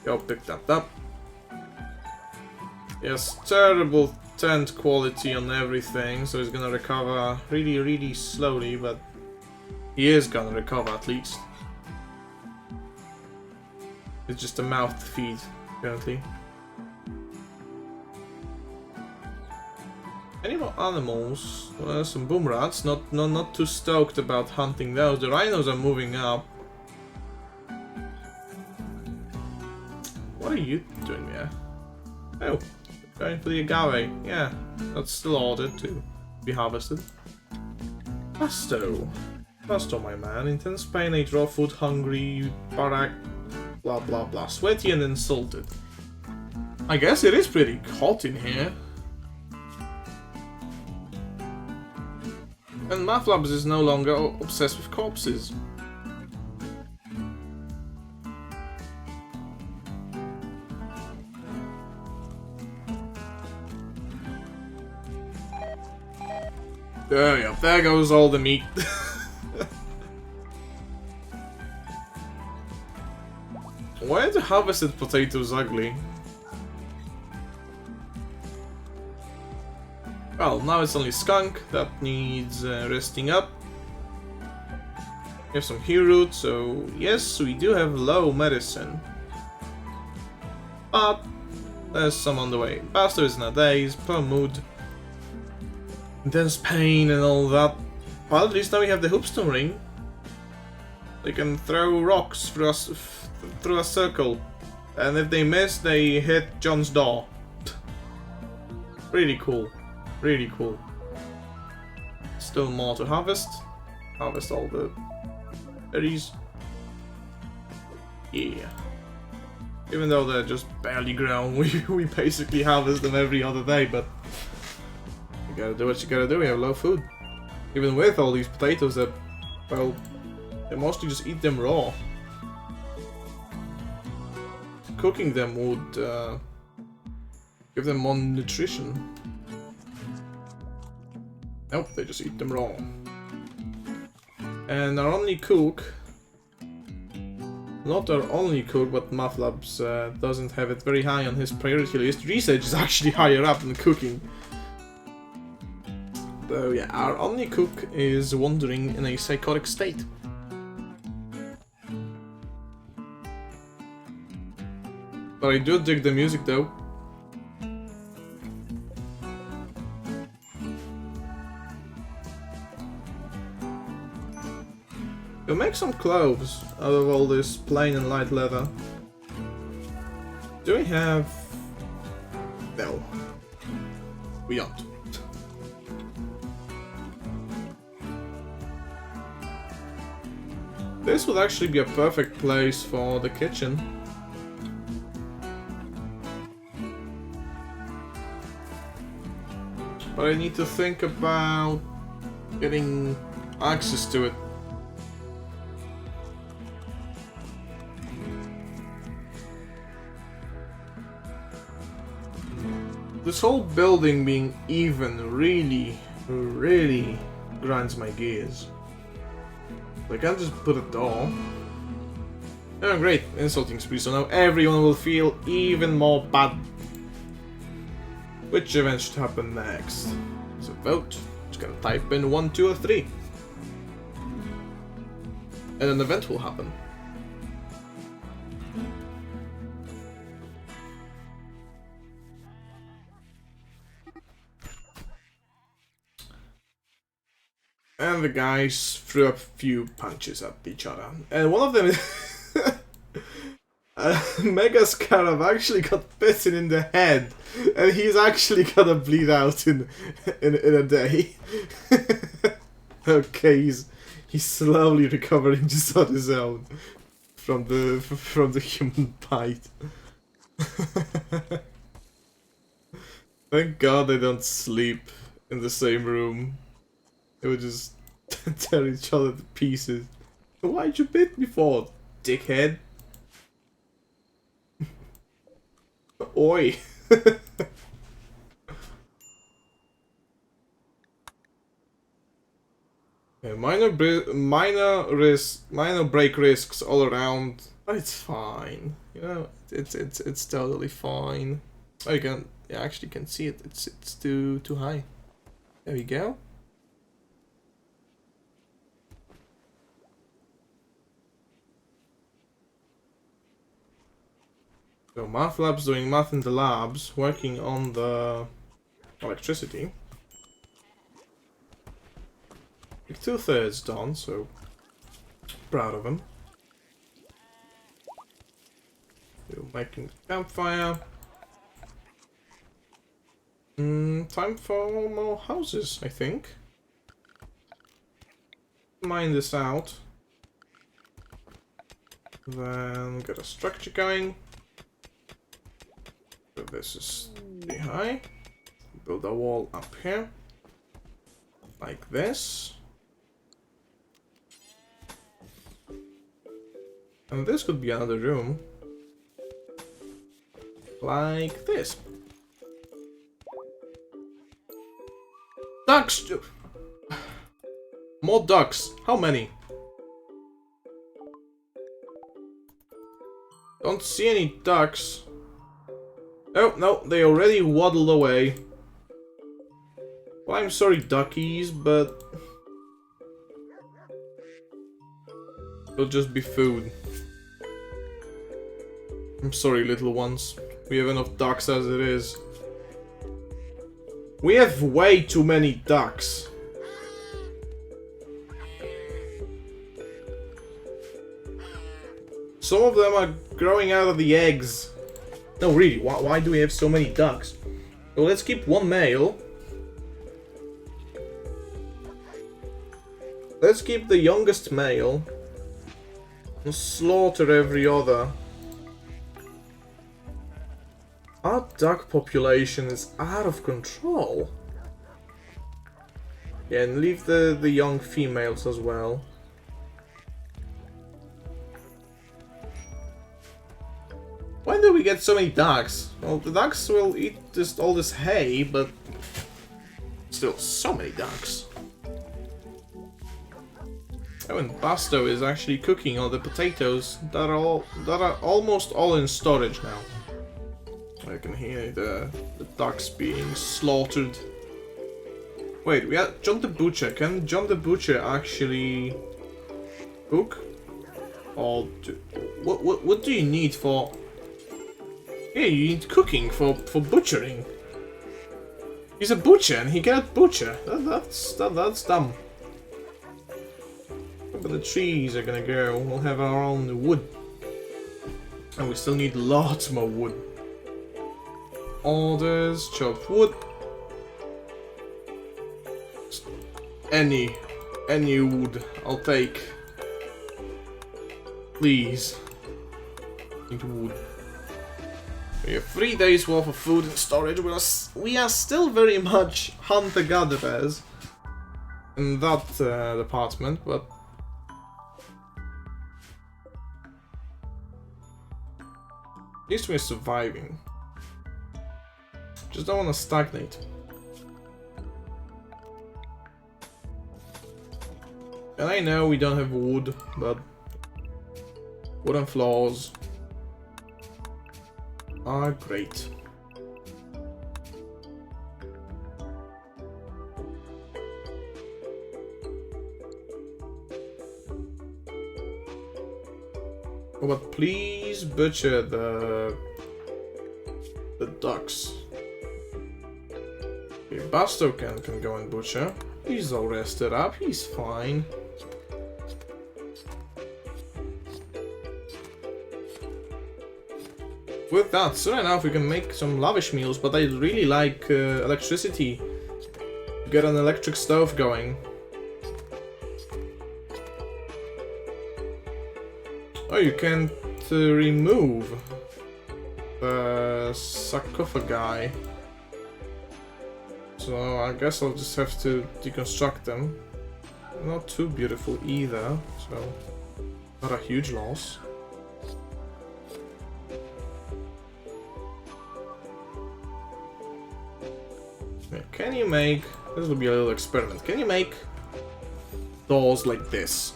Go pick that up. He has terrible tent quality on everything, so he's gonna recover really slowly, but he is gonna recover at least. It's just a mouth feed, apparently. Any more animals? Well, some boom rats. Not too stoked about hunting those. The rhinos are moving up. What are you doing there? Oh, going for the agave. Yeah, that's still ordered to be harvested. Pasto, my man. Intense pain, ate raw food, hungry, barrack, blah blah blah. Sweaty and insulted. I guess it is pretty hot in here. And Mufflabs is no longer obsessed with corpses. There we go, there goes all the meat. Why are the harvested potatoes ugly? Well, now it's only skunk that needs resting up. We have some here root, so yes, we do have low medicine. But there's some on the way. Pastor is in a daze, per mood. Intense pain and all that. Well, at least now we have the hoopstone ring. They can throw rocks through a circle. And if they miss, they hit John's door. Really cool. Really cool. Still more to harvest. Harvest all the berries. Yeah. Even though they're just barely grown, we basically harvest them every other day, but you gotta do what you gotta do, we have low food. Even with all these potatoes that, well, they mostly just eat them raw. Cooking them would give them more nutrition. Nope, they just eat them raw. And our only cook, not our only cook, but Mufflabs doesn't have it very high on his priority list. Research is actually higher up than cooking. So yeah, our only cook is wandering in a psychotic state. But I do dig the music though. We'll make some clothes out of all this plain and light leather. Do we have... No. We don't. This would actually be a perfect place for the kitchen. But I need to think about getting access to it. This whole building being even really grinds my gears. I can't just put a door. Oh great, insulting spree, so now everyone will feel even more bad. Which event should happen next? So vote. Just gonna type in 1, 2, or 3. And an event will happen. And the guys threw a few punches at each other. And one of them Mega Scarab actually got bitten in the head. And he's actually gonna bleed out in a day. Okay, he's slowly recovering just on his own from the human bite. Thank God they don't sleep in the same room. They would just tear each other to pieces. Why'd you bite me for, dickhead? Oi! Yeah, minor break risks all around, but it's fine. You know, it's totally fine. Oh, you actually can see it. It's too high. There we go. So math labs doing math in the labs, working on the electricity. Like 2/3 done, so proud of him. Still making the campfire. Time for more houses, I think. Mine this out. Then get a structure going. So this is pretty high. Build a wall up here. Like this. And this could be another room. Like this. Ducks! More ducks. How many? Don't see any ducks. Oh, no, they already waddled away. Well, I'm sorry, duckies, but it'll just be food. I'm sorry, little ones. We have enough ducks as it is. We have way too many ducks. Some of them are growing out of the eggs. No, really, why do we have so many ducks? Well, let's keep one male. Let's keep the youngest male. And slaughter every other. Our duck population is out of control. Yeah, and leave the young females as well. When do we get so many ducks? Well, the ducks will eat all this hay, but still, so many ducks. Oh, and Basto is actually cooking all the potatoes that are almost all in storage now. I can hear the ducks being slaughtered. Wait, we have John the Butcher. Can John the Butcher actually cook? Or what do you need for? Yeah, you need cooking for butchering. He's a butcher and he cannot butcher. That's dumb. But the trees are gonna go. We'll have our own wood. And we still need lots more wood. Orders, chop wood. Any wood I'll take. Please. Into wood. We have 3 days worth of food in storage. We are still very much hunter-gatherers in that department, but at least we're surviving. Just don't want to stagnate. And I know we don't have wood, but wooden floors are great. Oh, but please butcher the ducks. Okay, Basto can go and butcher. He's all rested up, he's fine. With that, soon enough we can make some lavish meals, but I really like electricity. Get an electric stove going. Oh, you can't remove the sarcophagi. So I guess I'll just have to deconstruct them. Not too beautiful either, so not a huge loss. Can you make... This will be a little experiment. Can you make doors like this?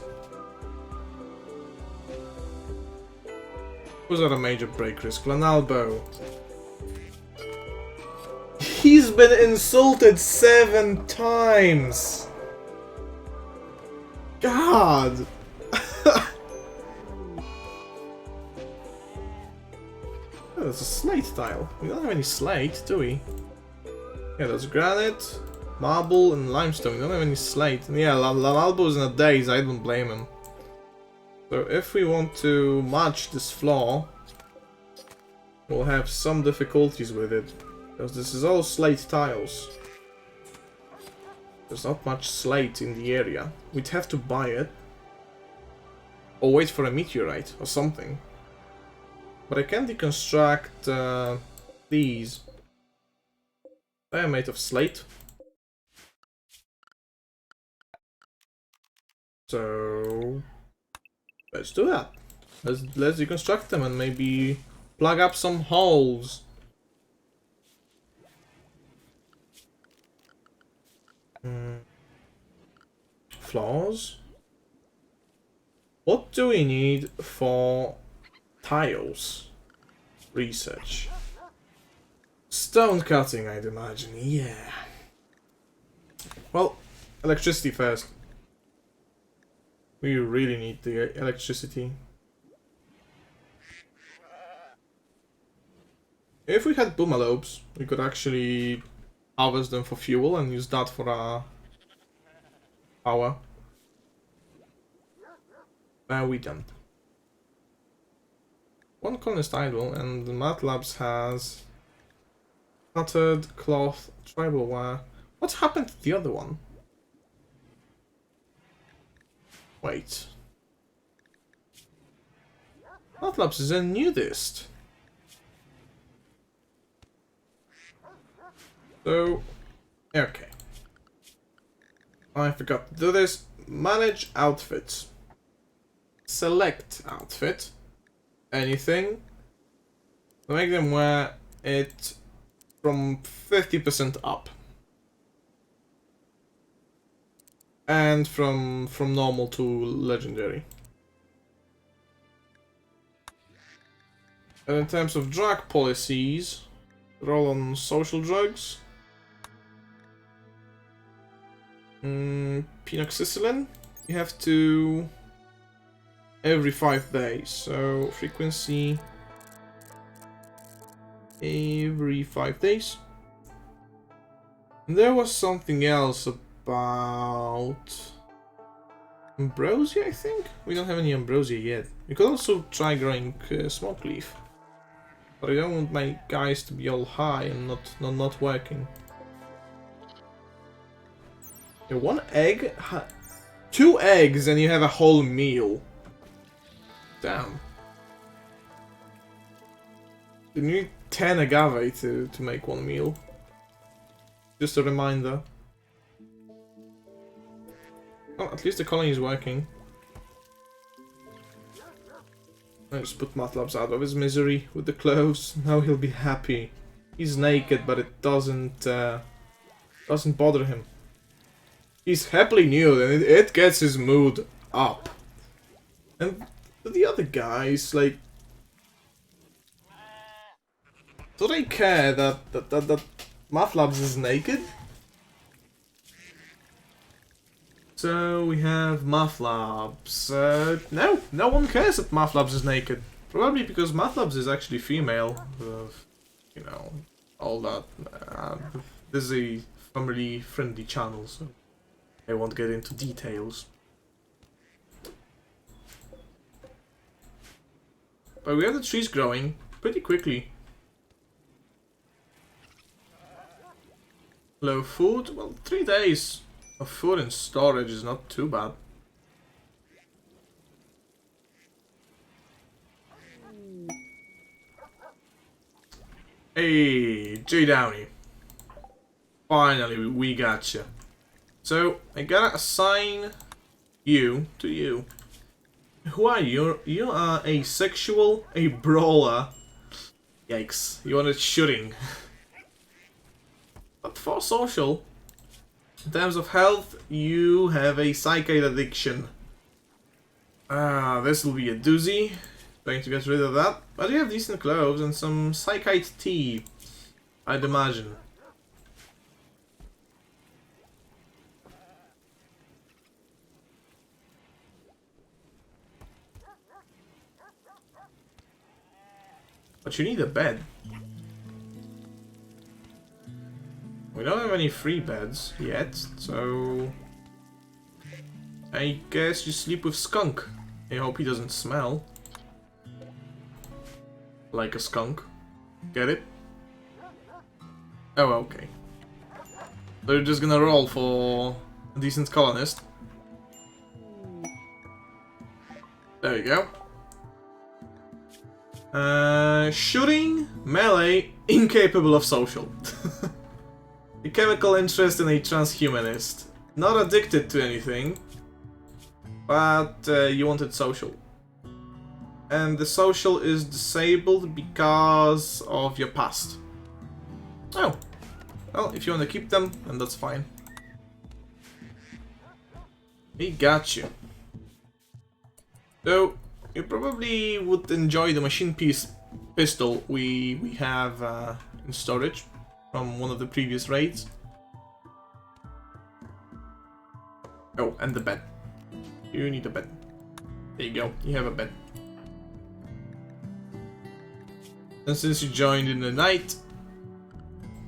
Was that a major break risk? Lanalbo. He's been insulted 7 times! God! Oh, there's a slate tile. We don't have any slate, do we? Yeah, there's granite, marble, and limestone. We don't have any slate. And yeah, Lanalbo's in a daze, I don't blame him. So if we want to match this floor, we'll have some difficulties with it. Because this is all slate tiles. There's not much slate in the area. We'd have to buy it. Or wait for a meteorite or something. But I can deconstruct these. They are made of slate. So let's do that. Let's deconstruct them and maybe plug up some holes. Floors. What do we need for tiles? Research. Stone cutting, I'd imagine, yeah. Well, electricity first. We really need the electricity. If we had boomalopes, we could actually harvest them for fuel and use that for our power. But we don't. One colonist idle, and the Math Labs has tattered cloth, tribal wire. What happened to the other one? Wait. Math Labs is a nudist. So, okay. I forgot to do this. Manage outfits. Select outfit. Anything. Make them wear it from 50% up. And from normal to legendary. And in terms of drug policies, roll on social drugs. Pinoxicillin, you have to every 5 days, so frequency every 5 days. And there was something else about ambrosia, I think? We don't have any ambrosia yet. We could also try growing smoke leaf. But I don't want my guys to be all high and not working. Yeah, 1 egg? 2 eggs and you have a whole meal. Damn. You need 10 agave to make one meal. Just a reminder. Oh, at least the colony is working. Let's put Mathlabs out of his misery with the clothes. Now he'll be happy. He's naked, but it doesn't bother him. He's happily nude, and it gets his mood up. And the other guys, like, do they care that Mathlabs is naked? So we have Mathlabs. No one cares that Mathlabs is naked. Probably because Mathlabs is actually female. You know, all that. This is a family-friendly channel, so I won't get into details. But we have the trees growing pretty quickly. Low food? Well, 3 days of food in storage is not too bad. Hey, Jade. Finally, we got you. So, I gotta assign you to you. Who are you? You are asexual, a brawler. Yikes, you wanted shooting. But for social, in terms of health, you have a psychite addiction. This will be a doozy. Trying to get rid of that. But you have decent clothes and some psychite tea, I'd imagine. But you need a bed. We don't have any free beds yet, so I guess you sleep with Skunk. I hope he doesn't smell like a skunk. Get it? Oh, okay. So you're just gonna roll for a decent colonist. There you go. Shooting, melee, incapable of social. A chemical interest in a transhumanist. Not addicted to anything, but you wanted social. And the social is disabled because of your past. Oh. Well, if you want to keep them, then that's fine. We got you. So, you probably would enjoy the machine piece pistol we have in storage from one of the previous raids. Oh, and the bed. You need a bed. There you go, you have a bed. And since you joined in the night,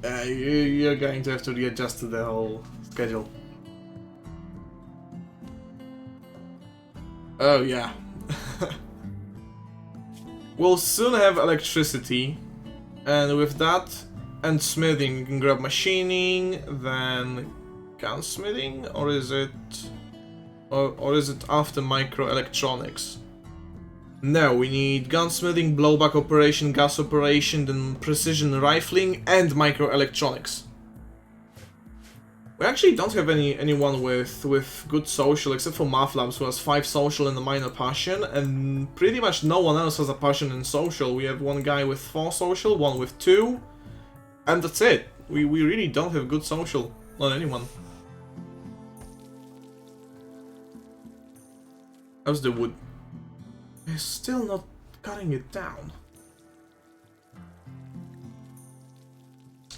you're going to have to readjust to the whole schedule. Oh yeah. We'll soon have electricity, and with that and smithing, you can grab machining, then gunsmithing, or is it after microelectronics? No, we need gunsmithing, blowback operation, gas operation, then precision rifling, and microelectronics. We actually don't have anyone with good social, except for Mathlabs, who has 5 social and a minor passion, and pretty much no one else has a passion in social. We have one guy with 4 social, one with 2, and that's it. We really don't have good social on anyone. How's the wood? We're still not cutting it down.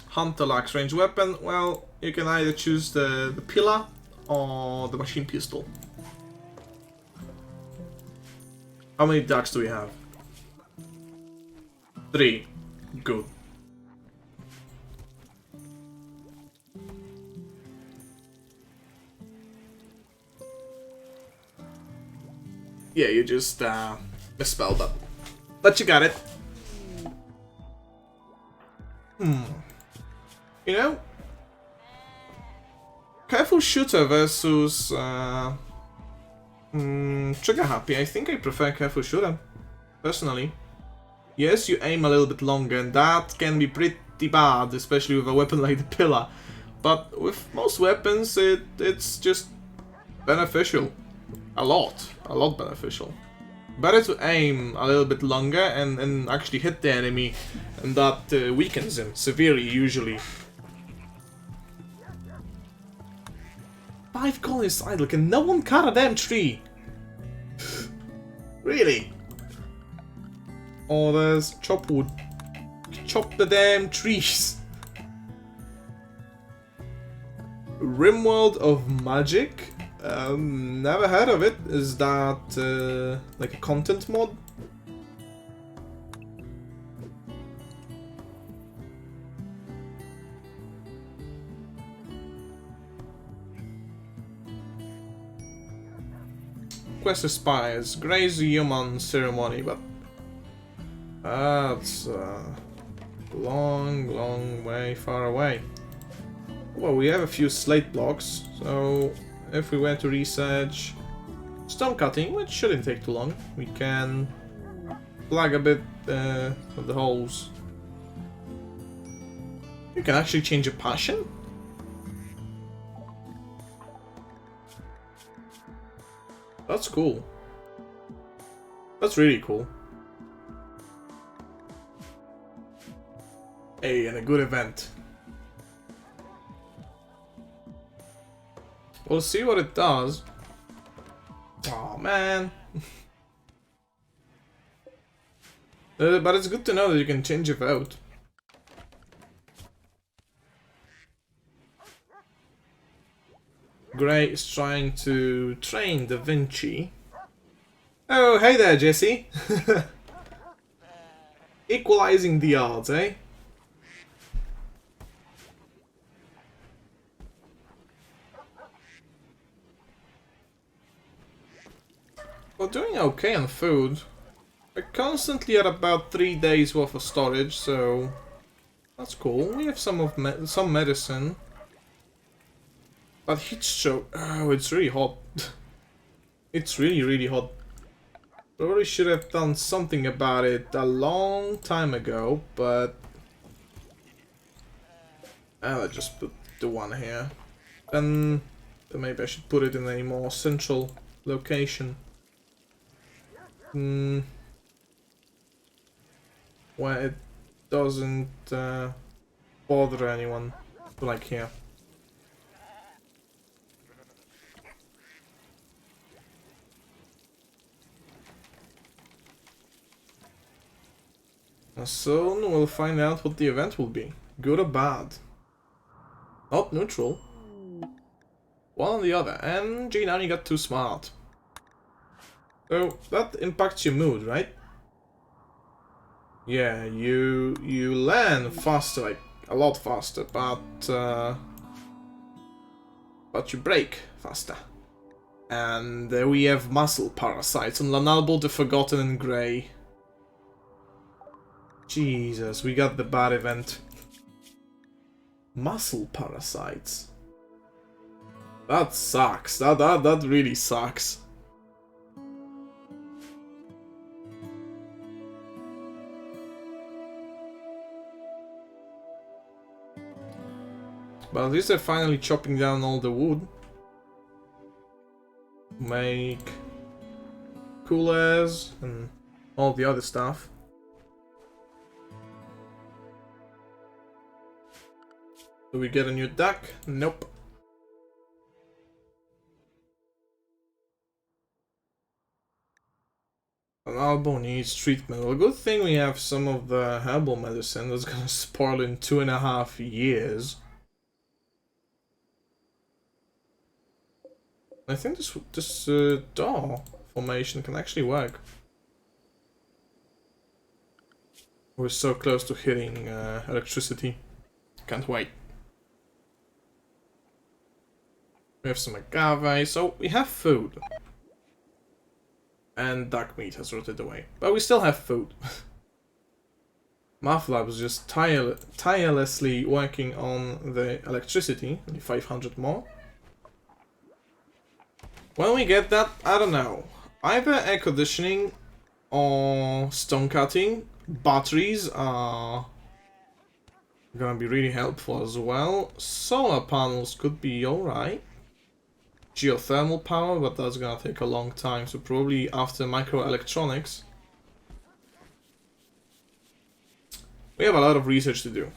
Hunter lacks range weapon. Well, you can either choose the pillar or the machine pistol. How many ducks do we have? 3. Good. Yeah, you just misspelled that. But you got it. You know, careful shooter versus trigger happy. I think I prefer careful shooter, personally. Yes, you aim a little bit longer, and that can be pretty bad, especially with a weapon like the pillar. But with most weapons, it's just beneficial. A lot beneficial. Better to aim a little bit longer and actually hit the enemy, and that weakens him severely, usually. 5 colonists idle, can no one cut a damn tree? Really? Orders, chop wood. Chop the damn trees. RimWorld of Magic? Never heard of it. Is that like a content mod? Quest expires. Graze human ceremony, but that's a long way far away. Well, we have a few slate blocks, so if we were to research stone cutting, which shouldn't take too long, we can plug a bit of the holes. You can actually change a passion? That's cool. That's really cool. Hey, and a good event. We'll see what it does. Oh man. But it's good to know that you can change your vote. Gray is trying to train Da Vinci. Oh, hey there, Jesse. Equalizing the odds, eh? We're doing okay on food. We're constantly at about 3 days worth of storage, so that's cool. We have some medicine. But heat stroke, oh, it's really hot. It's really hot. Probably should have done something about it a long time ago, but I'll just put the one here. Then maybe I should put it in a more central location. Where it doesn't bother anyone, like here. And soon we'll find out what the event will be, good or bad. Not neutral. One or the other, and Jade only got too smart. So that impacts your mood, right? Yeah, you learn faster, like a lot faster, but you break faster. And we have muscle parasites on Lanalbo the Forgotten and Grey. Jesus, we got the bad event. Muscle parasites. That sucks. That really sucks. But at least they're finally chopping down all the wood. Make coolers and all the other stuff. Do we get a new duck? Nope. An elbow needs treatment. Well, good thing we have some of the herbal medicine that's gonna spoil in 2.5 years. I think this door formation can actually work. We're so close to hitting electricity. Can't wait. We have some agave, so we have food. And duck meat has rotted away. But we still have food. Maflab was just tirelessly working on the electricity. 500 more. When we get that, I don't know. Either air conditioning or stone cutting. Batteries are gonna be really helpful as well. Solar panels could be alright. Geothermal power, but that's gonna take a long time, so probably after microelectronics. We have a lot of research to do.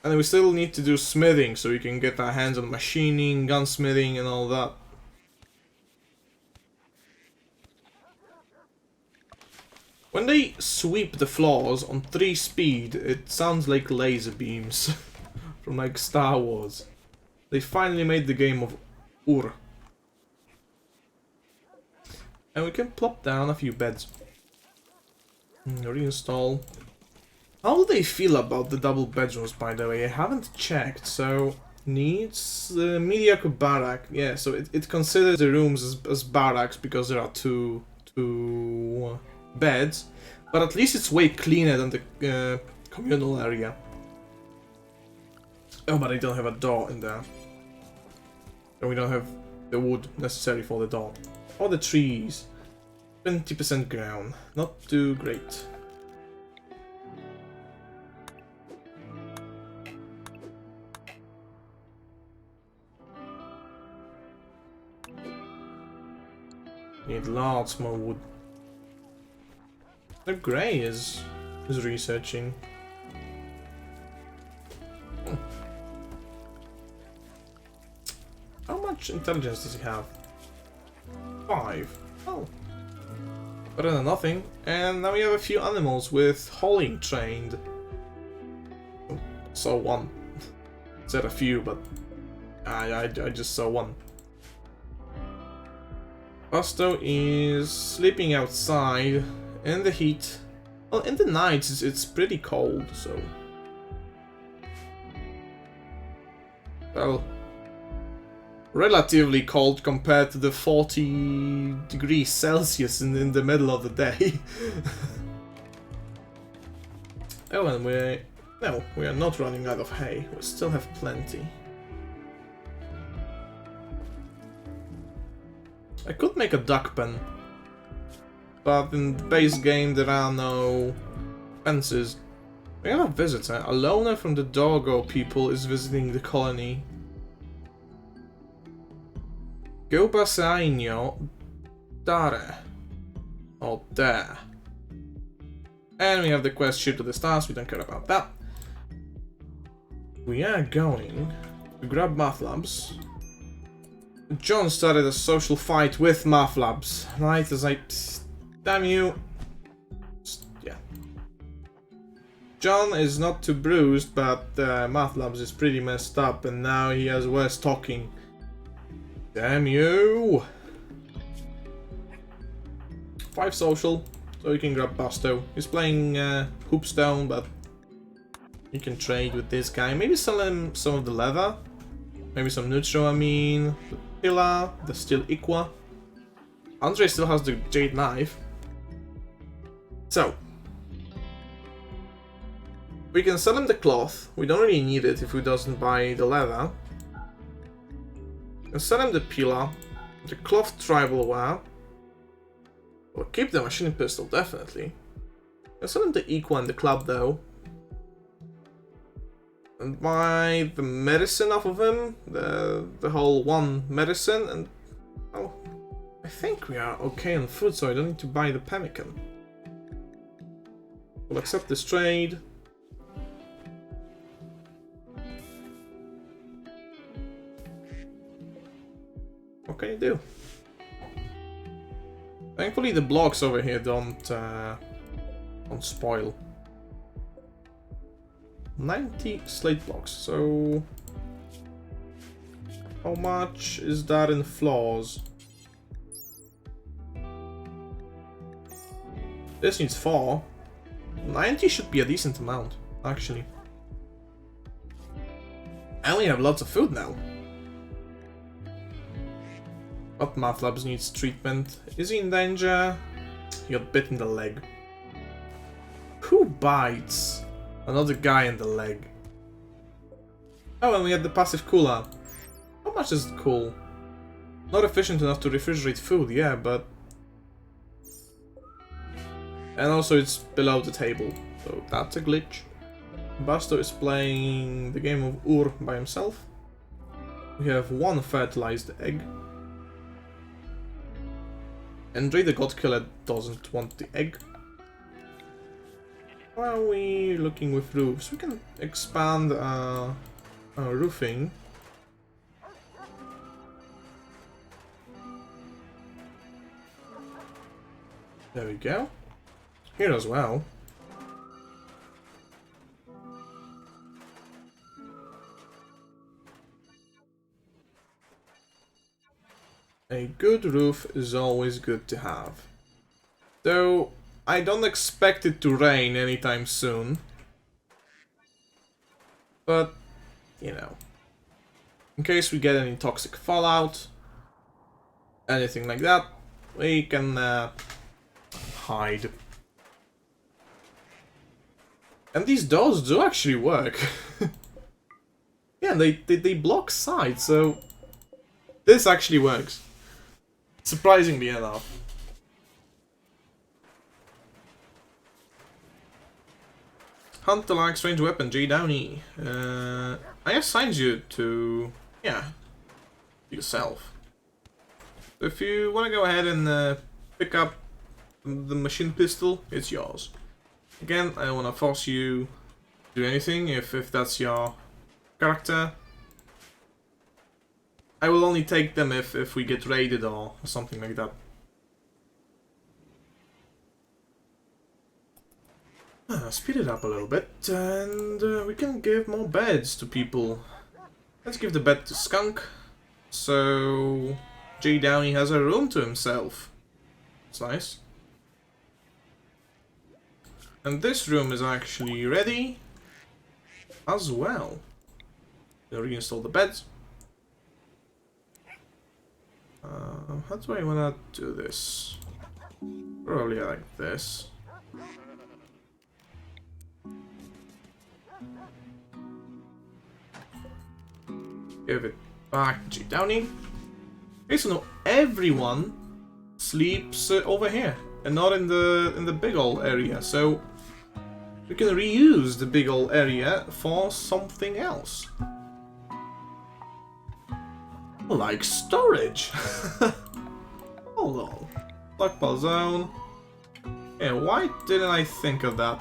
And we still need to do smithing, so we can get our hands on machining, gunsmithing, and all that. When they sweep the floors on 3 speed, it sounds like laser beams from like Star Wars. They finally made the game of Ur. And we can plop down a few beds. Reinstall. How do they feel about the double bedrooms, by the way? I haven't checked, so... Needs mediocre barrack. Yeah, so it considers the rooms as barracks because there are two beds. But at least it's way cleaner than the communal area. Oh, but I don't have a door in there. And we don't have the wood necessary for the door. Or the trees. 20% ground. Not too great. Need lots more wood. The grey is researching. How much intelligence does he have? 5. Oh. Better than nothing. And now we have a few animals with hauling trained. Oh, saw one. Said a few, but I just saw one. Busto is sleeping outside in the heat. Well, in the nights it's pretty cold, so... Well... Relatively cold compared to the 40 degrees Celsius in the middle of the day. Oh, and no, we are not running out of hay. We still have plenty. I could make a duck pen, but in the base game there are no fences. We have a visitor. A loner from the Doggo people is visiting the colony. Gobasaino Dare. Oh, there. And we have the quest Ship to the Stars, we don't care about that. We are going to grab math labs. John started a social fight with math labs. Right as I... Damn you. Yeah. John is not too bruised, but math labs is pretty messed up, and now he has worse talking. Damn you! 5 social, so you can grab Busto. He's playing Hoopstone, but you can trade with this guy. Maybe sell him some of the leather. Maybe some neutral, I mean. The pillar, the steel Iqua. Andre still has the Jade knife. So. We can sell him the cloth. We don't really need it if he doesn't buy the leather. And sell him the pillar, the cloth tribal wear. We'll keep the machine pistol, definitely. And sell him the Equa and the club, though. And buy the medicine off of him, the whole 1 medicine, and... Oh, I think we are okay on food, so I don't need to buy the pemmican. We'll accept this trade. What can you do? Thankfully the blocks over here don't spoil. 90 slate blocks, so... How much is that in floors? This needs 4. 90 should be a decent amount, actually. And we have lots of food now. But Math Labs needs treatment. Is he in danger? He got bit in the leg. Who bites? Another guy in the leg. Oh, and we had the passive cooler. How much does it cool? Not efficient enough to refrigerate food, yeah, but And also it's below the table, so that's a glitch. Basto is playing the game of Ur by himself. We have one fertilized egg. And Jade the God Killer doesn't want the egg. Why are we looking with roofs? We can expand our roofing. There we go. Here as well. A good roof is always good to have. Though I don't expect it to rain anytime soon. But, you know, in case we get any toxic fallout, anything like that, we can hide. And these doors do actually work. Yeah, they block sides, so this actually works. Surprisingly enough. Hunter likes range weapon, J Downey. I assigned you to, yeah, yourself. If you want to go ahead and pick up the machine pistol, it's yours. Again, I don't want to force you to do anything if that's your character. I will only take them if we get raided or something like that. Speed it up a little bit, and we can give more beds to people. Let's give the bed to Skunk, so J Downey has a room to himself. It's nice. And this room is actually ready as well. We'll reinstall the beds. How do I wanna do this? Probably like this. Give it back to Downey. Okay, so now everyone sleeps over here and not in the big old area. So we can reuse the big old area for something else. Like storage. Hold on. Stockpile zone. Yeah, why didn't I think of that?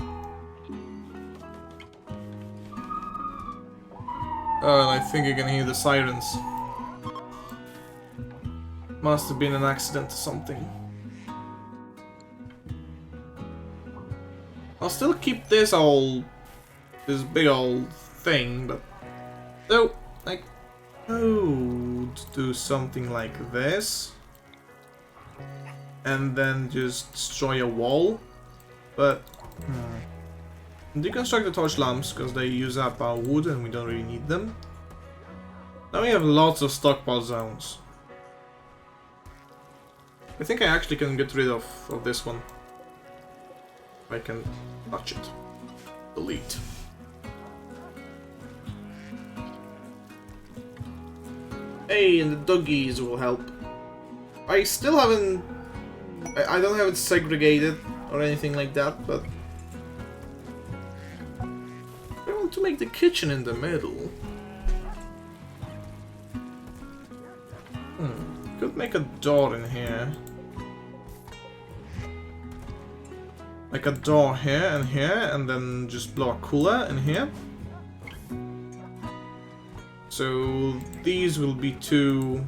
Oh, and I think you can hear the sirens. Must have been an accident or something. I'll still keep this big old thing, but though I could do something like this, and then just destroy a wall, but deconstruct the torch lamps because they use up our wood and we don't really need them. Now we have lots of stockpile zones. I think I actually can get rid of this one. I can touch it. Delete. Hey, and the doggies will help. I still haven't... I don't have it segregated or anything like that, but... I want to make the kitchen in the middle. Could make a door in here. Like a door here, and then just blow a cooler in here. So these will be two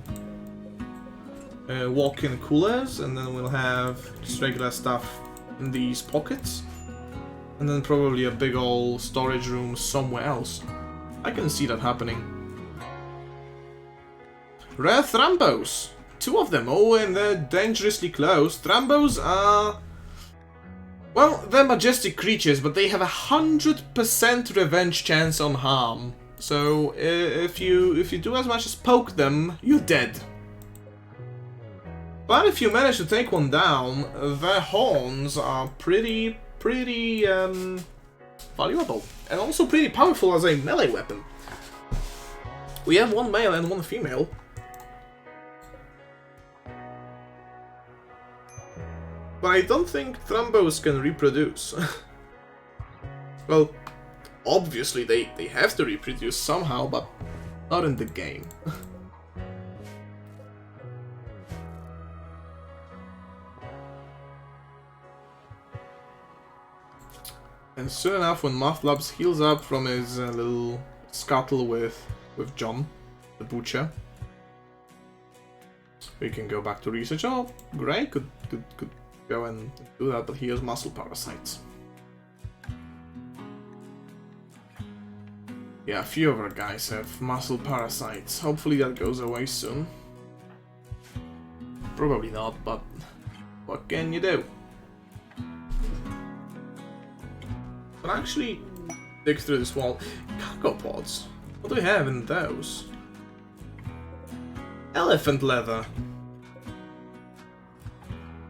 walk-in coolers, and then we'll have just regular stuff in these pockets. And then probably a big old storage room somewhere else. I can see that happening. Rare Thrambos! 2 of them, oh, and they're dangerously close. Thrambos are... well, they're majestic creatures, but they have a 100% revenge chance on harm. So, if you do as much as poke them, you're dead. But if you manage to take one down, their horns are pretty valuable. And also pretty powerful as a melee weapon. We have 1 male and 1 female. But I don't think Thrumbos can reproduce. Well, obviously they have to reproduce somehow, but not in the game. And soon enough, when Mathlabs heals up from his little scuttle with John, the butcher, we can go back to research. Oh, Gray could go and do that, but he has muscle parasites. Yeah, a few of our guys have muscle parasites. Hopefully that goes away soon. Probably not, but what can you do? But actually dig through this wall. Cargo pods. What do we have in those? Elephant leather.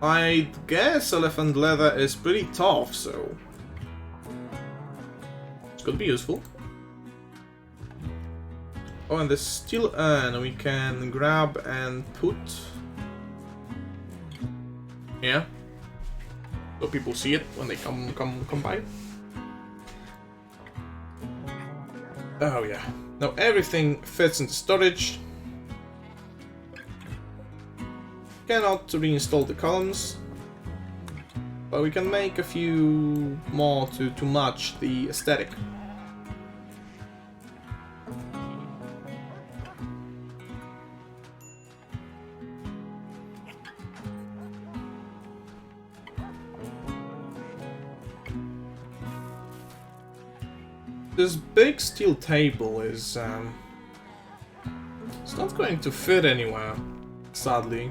I guess elephant leather is pretty tough, so it's gonna be useful. Oh, and the steel urn we can grab and put. Yeah. So people see it when they come by. Oh yeah. Now everything fits into storage. Cannot reinstall the columns, but we can make a few more to match the aesthetic. This big steel table is it's not going to fit anywhere, sadly.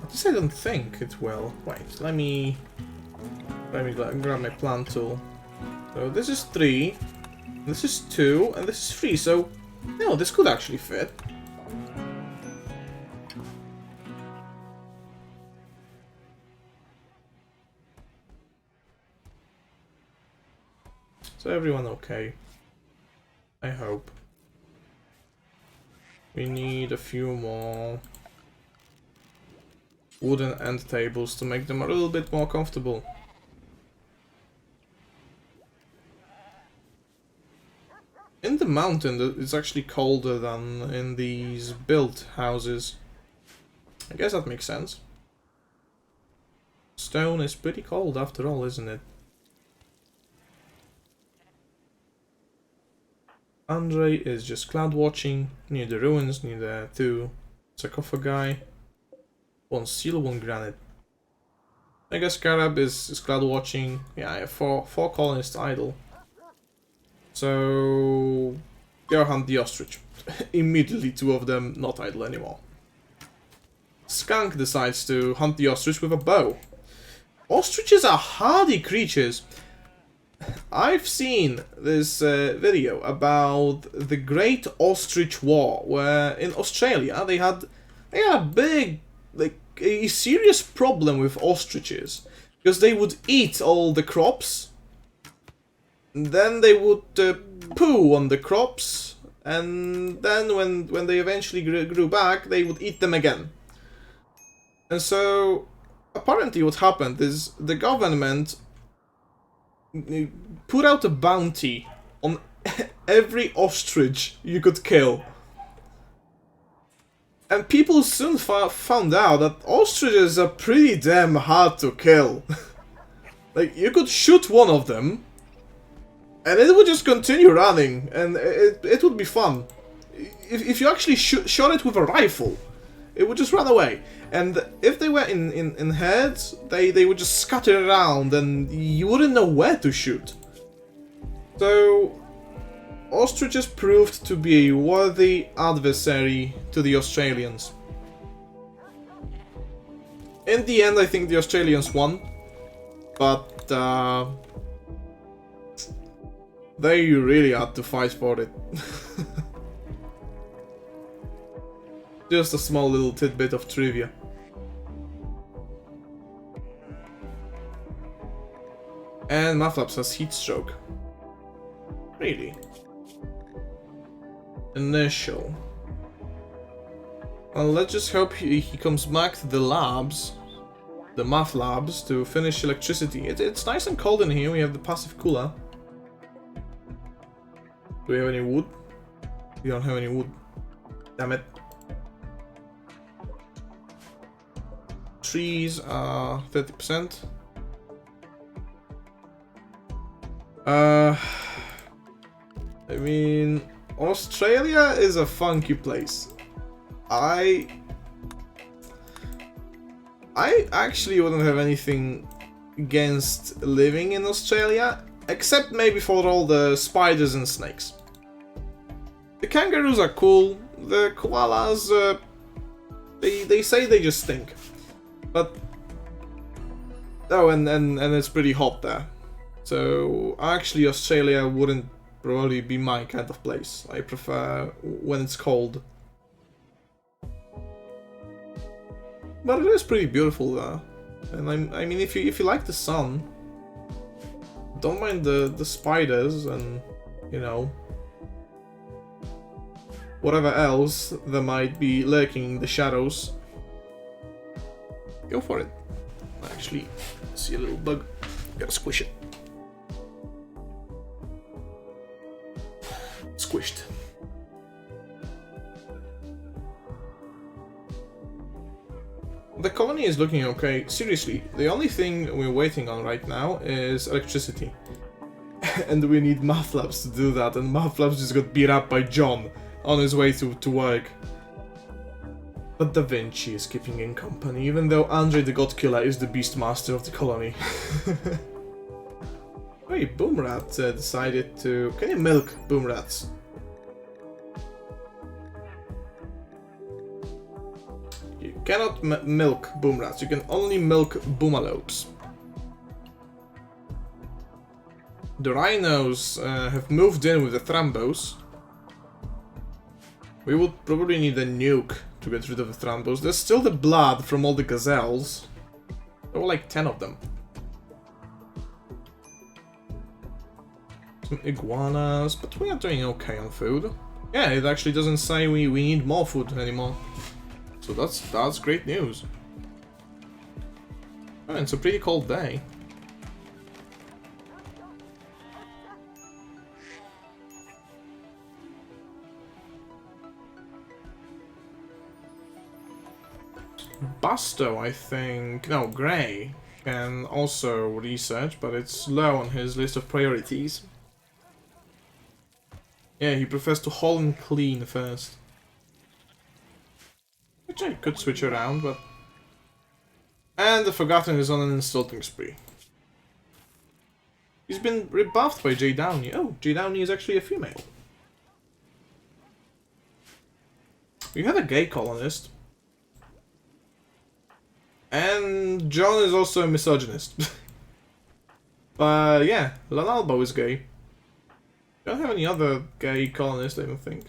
At least I don't think it will. Wait, let me grab my plant tool. So this is 3, this is 2, and this is 3. So no, this could actually fit. So everyone okay? I hope. We need a few more wooden end tables to make them a little bit more comfortable. In the mountain, it's actually colder than in these built houses. I guess that makes sense. Stone is pretty cold after all, isn't it? Andre is just cloud watching near the ruins, near the 2 sarcophagi. 1 seal, 1 granite. I guess Carab is cloud watching. Yeah, I have 4 colonists idle. So go hunt the ostrich. Immediately 2 of them not idle anymore. Skunk decides to hunt the ostrich with a bow. Ostriches are hardy creatures. I've seen this video about the Great Ostrich War, where in Australia they had a big, like a serious problem with ostriches, because they would eat all the crops, and then they would poo on the crops, and then when they eventually grew back, they would eat them again. And so apparently what happened is the government put out a bounty on every ostrich you could kill. And people soon found out that ostriches are pretty damn hard to kill. Like, you could shoot one of them, and it would just continue running, and it would be fun. If you actually shot it with a rifle, it would just run away. And if they were in herds, they would just scatter around and you wouldn't know where to shoot. So ostriches proved to be a worthy adversary to the Australians. In the end, I think the Australians won, but they really had to fight for it. Just a small little tidbit of trivia. And Mathlaps has heat stroke. Really? Initial. Well, let's just hope he comes back to the labs the math labs to finish electricity. It's nice and cold in here. We have the passive cooler. Do we have any wood? We don't have any wood. Damn it. Trees are 30%. I mean, Australia is a funky place. I actually wouldn't have anything against living in Australia, except maybe for all the spiders and snakes. The kangaroos are cool. The koalas, they say they just stink. But oh, and it's pretty hot there. So actually, Australia wouldn't probably be my kind of place. I prefer when it's cold. But it is pretty beautiful there. And I mean, if you like the sun, don't mind the spiders and, you know, whatever else there might be lurking in the shadows. Go for it. Actually, see a little bug. Gotta squish it. Squished. The colony is looking okay. Seriously, the only thing we're waiting on right now is electricity. And we need math labs to do that, and math labs just got beat up by John on his way to work. But Da Vinci is keeping in company, even though Andre the God Killer is the Beastmaster of the colony. Wait, Boomrat decided to... Can you milk Boomrats? You cannot milk Boomrats, you can only milk Boomalopes. The rhinos have moved in with the Thrombos. We would probably need a nuke to get rid of the Thrombos. There's still the blood from all the gazelles. There were like 10 of them. Some iguanas, but we are doing okay on food. Yeah, it actually doesn't say we need more food anymore. So that's great news. Oh, it's a pretty cold day. Busto, I think, no, Gray, can also research, but it's low on his list of priorities. Yeah, he prefers to haul and clean first. Which I could switch around, but... And the Forgotten is on an insulting spree. He's been rebuffed by Jade. Oh, Jade is actually a female. We have a gay colonist. And John is also a misogynist. But yeah, Lanalbo is gay. Don't have any other gay colonists, I don't think.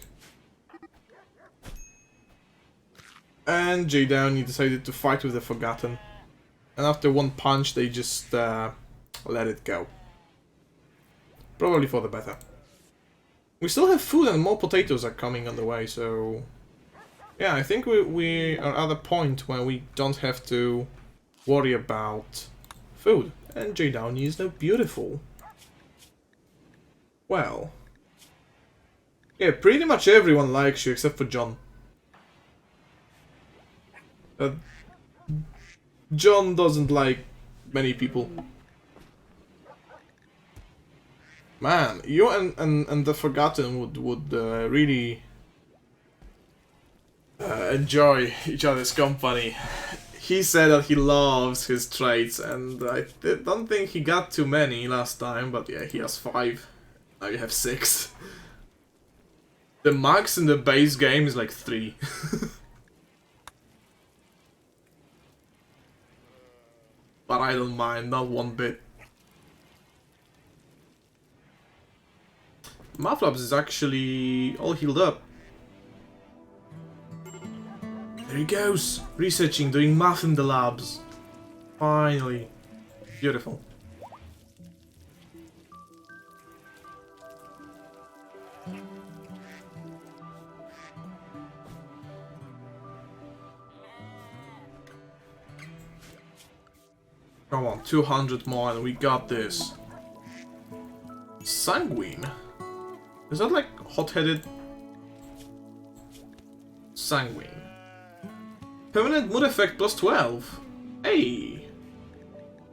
And Jay Downey decided to fight with the Forgotten. And after one punch, they just let it go. Probably for the better. We still have food and more potatoes are coming on the way, so... Yeah, I think we are at a point where we don't have to worry about food. And Jay Downey is now beautiful. Well. Yeah, pretty much everyone likes you except for John. John doesn't like many people. Man, you and the Forgotten would really enjoy each other's company. He said that he loves his traits, and I don't think he got too many last time, but yeah, he has 5. Now you have 6. The max in the base game is like 3. But I don't mind, not one bit. Mathlabs is actually all healed up. There he goes! Researching, doing math in the labs. Finally. Beautiful. Come on, 200 more and we got this. Sanguine? Is that like hot-headed? Sanguine. Permanent mood effect plus 12. Hey!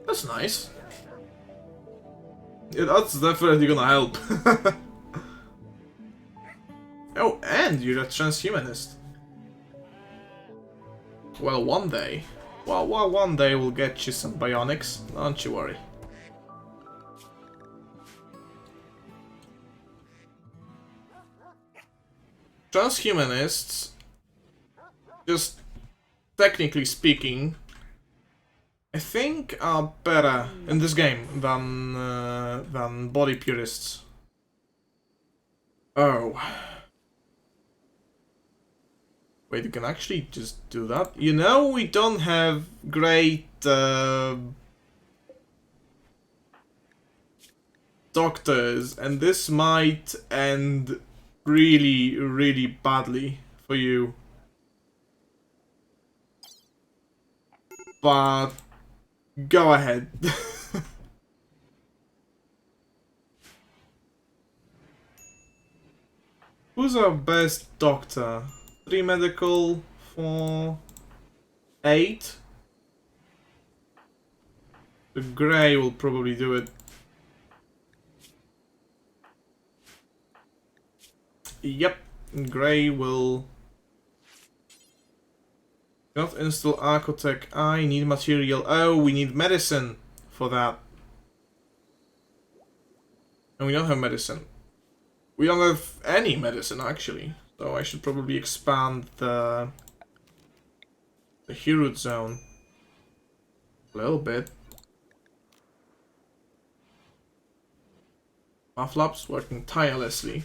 That's nice. Yeah, that's definitely gonna help. Oh, and you're a transhumanist. Well, one day. Well, one day we'll get you some bionics. Don't you worry. Transhumanists, just technically speaking, I think are better in this game than body purists. Oh. Wait, you can actually just do that? You know, we don't have great doctors, and this might end really, really badly for you. But go ahead. Who's our best doctor? 3 medical, 4, 8. The Grey will probably do it. Yep, Grey will not install Architect. I need material. Oh, we need medicine for that. And we don't have medicine. We don't have any medicine actually. So I should probably expand the hero zone a little bit. Maflap's working tirelessly.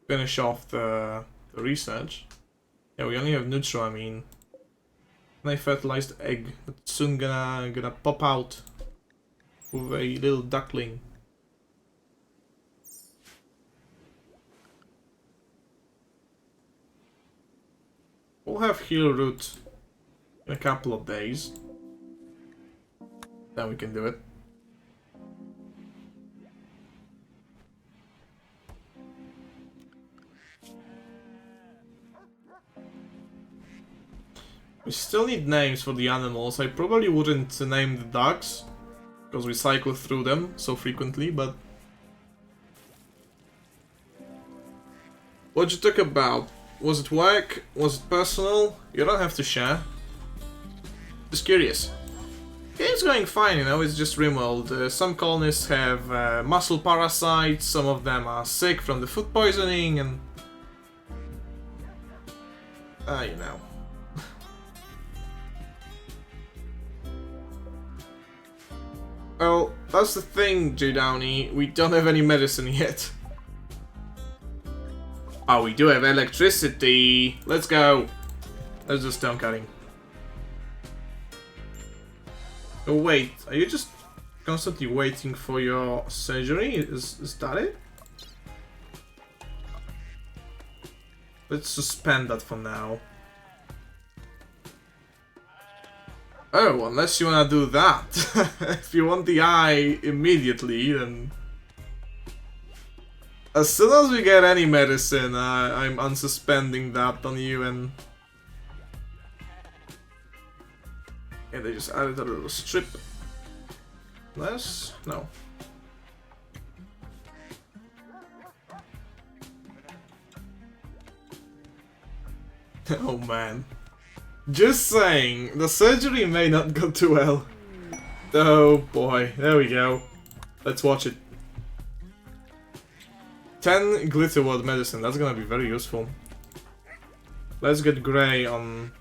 Finish off the research. Yeah, we only have neutral, I mean. And I fertilized egg that's soon gonna pop out with a little duckling. We'll have heal root in a couple of days. Then we can do it. We still need names for the animals. I probably wouldn't name the dogs, because we cycle through them so frequently, but... What'd you talk about? Was it work? Was it personal? You don't have to share. Just curious. Game's going fine, you know, it's just RimWorld. Some colonists have muscle parasites, some of them are sick from the food poisoning, and... you know. Well, that's the thing, Jade, we don't have any medicine yet. Oh, we do have electricity. Let's go. Let's do stone cutting. Oh wait, are you just constantly waiting for your surgery? Is that it? Let's suspend that for now. Oh, unless you wanna do that. If you want the eye immediately, then... As soon as we get any medicine, I'm unsuspending that on you, and... Yeah, they just added a little strip. Less? No. Oh man. Just saying, the surgery may not go too well. Oh boy, there we go. Let's watch it. 10 glitter word medicine, that's gonna be very useful. Let's get Grey on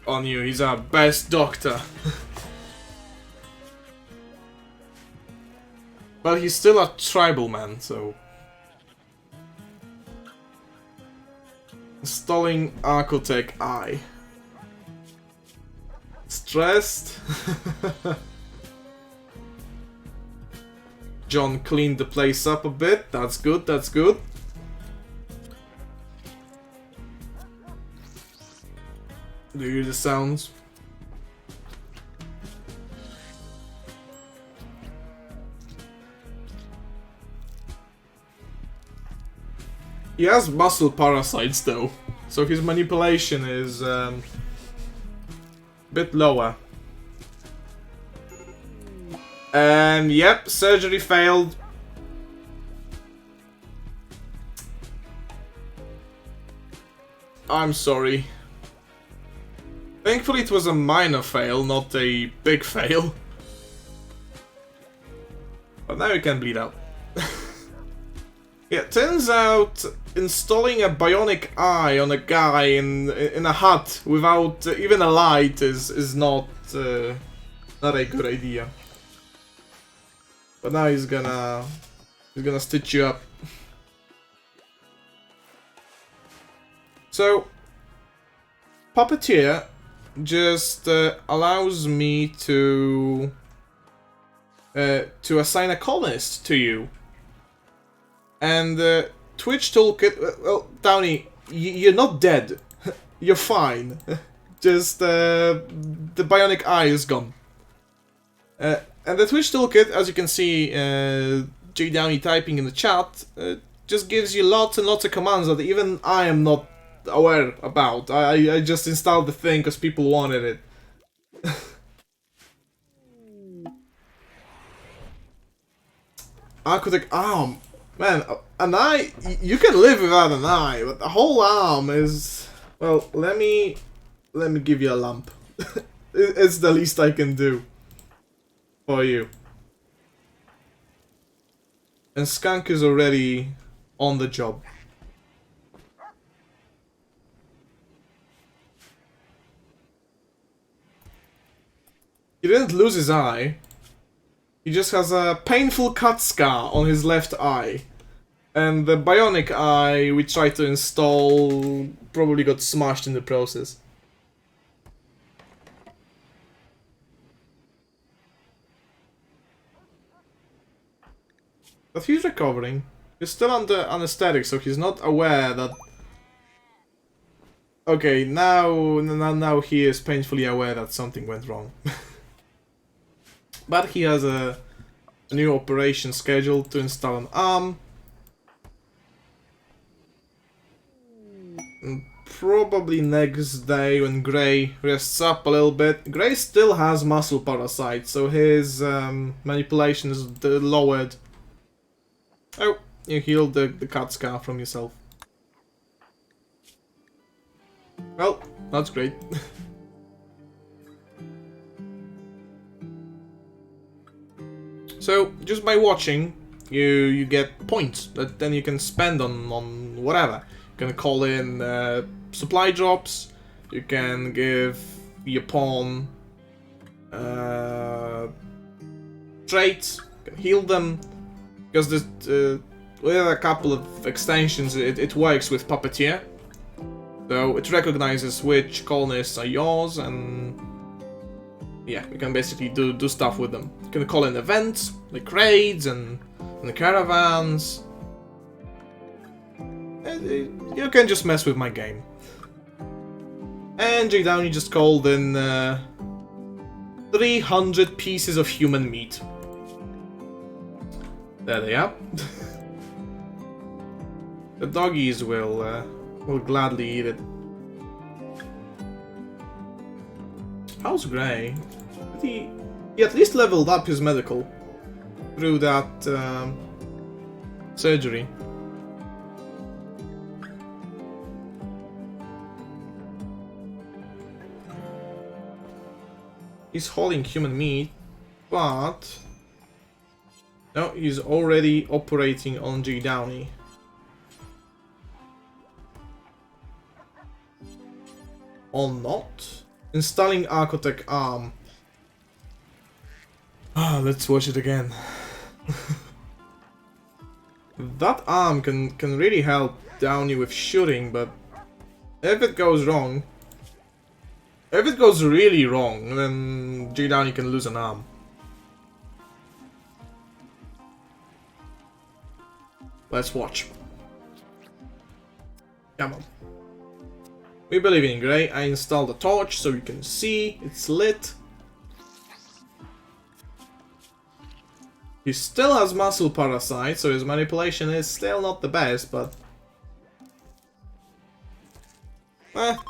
you, he's our best doctor. But he's still a tribal man, so... Installing Architect Eye. Stressed? John cleaned the place up a bit, that's good, that's good. Do you hear the sounds? He has muscle parasites though, so his manipulation is a bit lower. And yep, surgery failed. I'm sorry. Thankfully it was a minor fail, not a big fail. But now you can bleed out. Yeah, turns out installing a bionic eye on a guy in a hut without even a light is not not a good idea. But now he's gonna stitch you up. So Puppeteer just allows me to assign a colonist to you. And Twitch Toolkit, well, Downey, you're not dead. You're fine. Just the bionic eye is gone. And the Twitch Toolkit, as you can see, Jade Downey typing in the chat, just gives you lots and lots of commands that even I am not aware about. I just installed the thing because people wanted it. Architect arm. Man, an eye, you can live without an eye, but the whole arm is... Well, let me give you a lump. It's the least I can do for you. And Skunk is already on the job. He didn't lose his eye. He just has a painful cut scar on his left eye. And the bionic eye we tried to install probably got smashed in the process. But he's recovering. He's still under anesthetic, so he's not aware that... Okay, now he is painfully aware that something went wrong. But he has a new operation scheduled to install an arm. And probably next day when Grey rests up a little bit. Grey still has muscle parasites, so his manipulation is lowered. Oh, you healed the cut scar from yourself. Well, that's great. So, just by watching, you get points that then you can spend on whatever. You can call in supply drops, you can give your pawn traits, you can heal them, because with a couple of extensions it works with Puppeteer. So it recognizes which colonists are yours, and yeah, you can basically do stuff with them. You can call in events, like raids and the caravans. And you can just mess with my game. And Jade Downey just called in 300 pieces of human meat. There they are. The doggies will gladly eat it. How's Grey? He at least leveled up his medical through that surgery. He's holding human meat, but no, he's already operating on Jade Downey. Or not? Installing Architect arm. Ah, let's watch it again. That arm can really help Downey with shooting, but if it goes wrong, if it goes really wrong, then Jade Downey can lose an arm. Let's watch. Come on. We believe in Grey. I installed a torch so you can see it's lit. He still has muscle parasite, so his manipulation is still not the best, but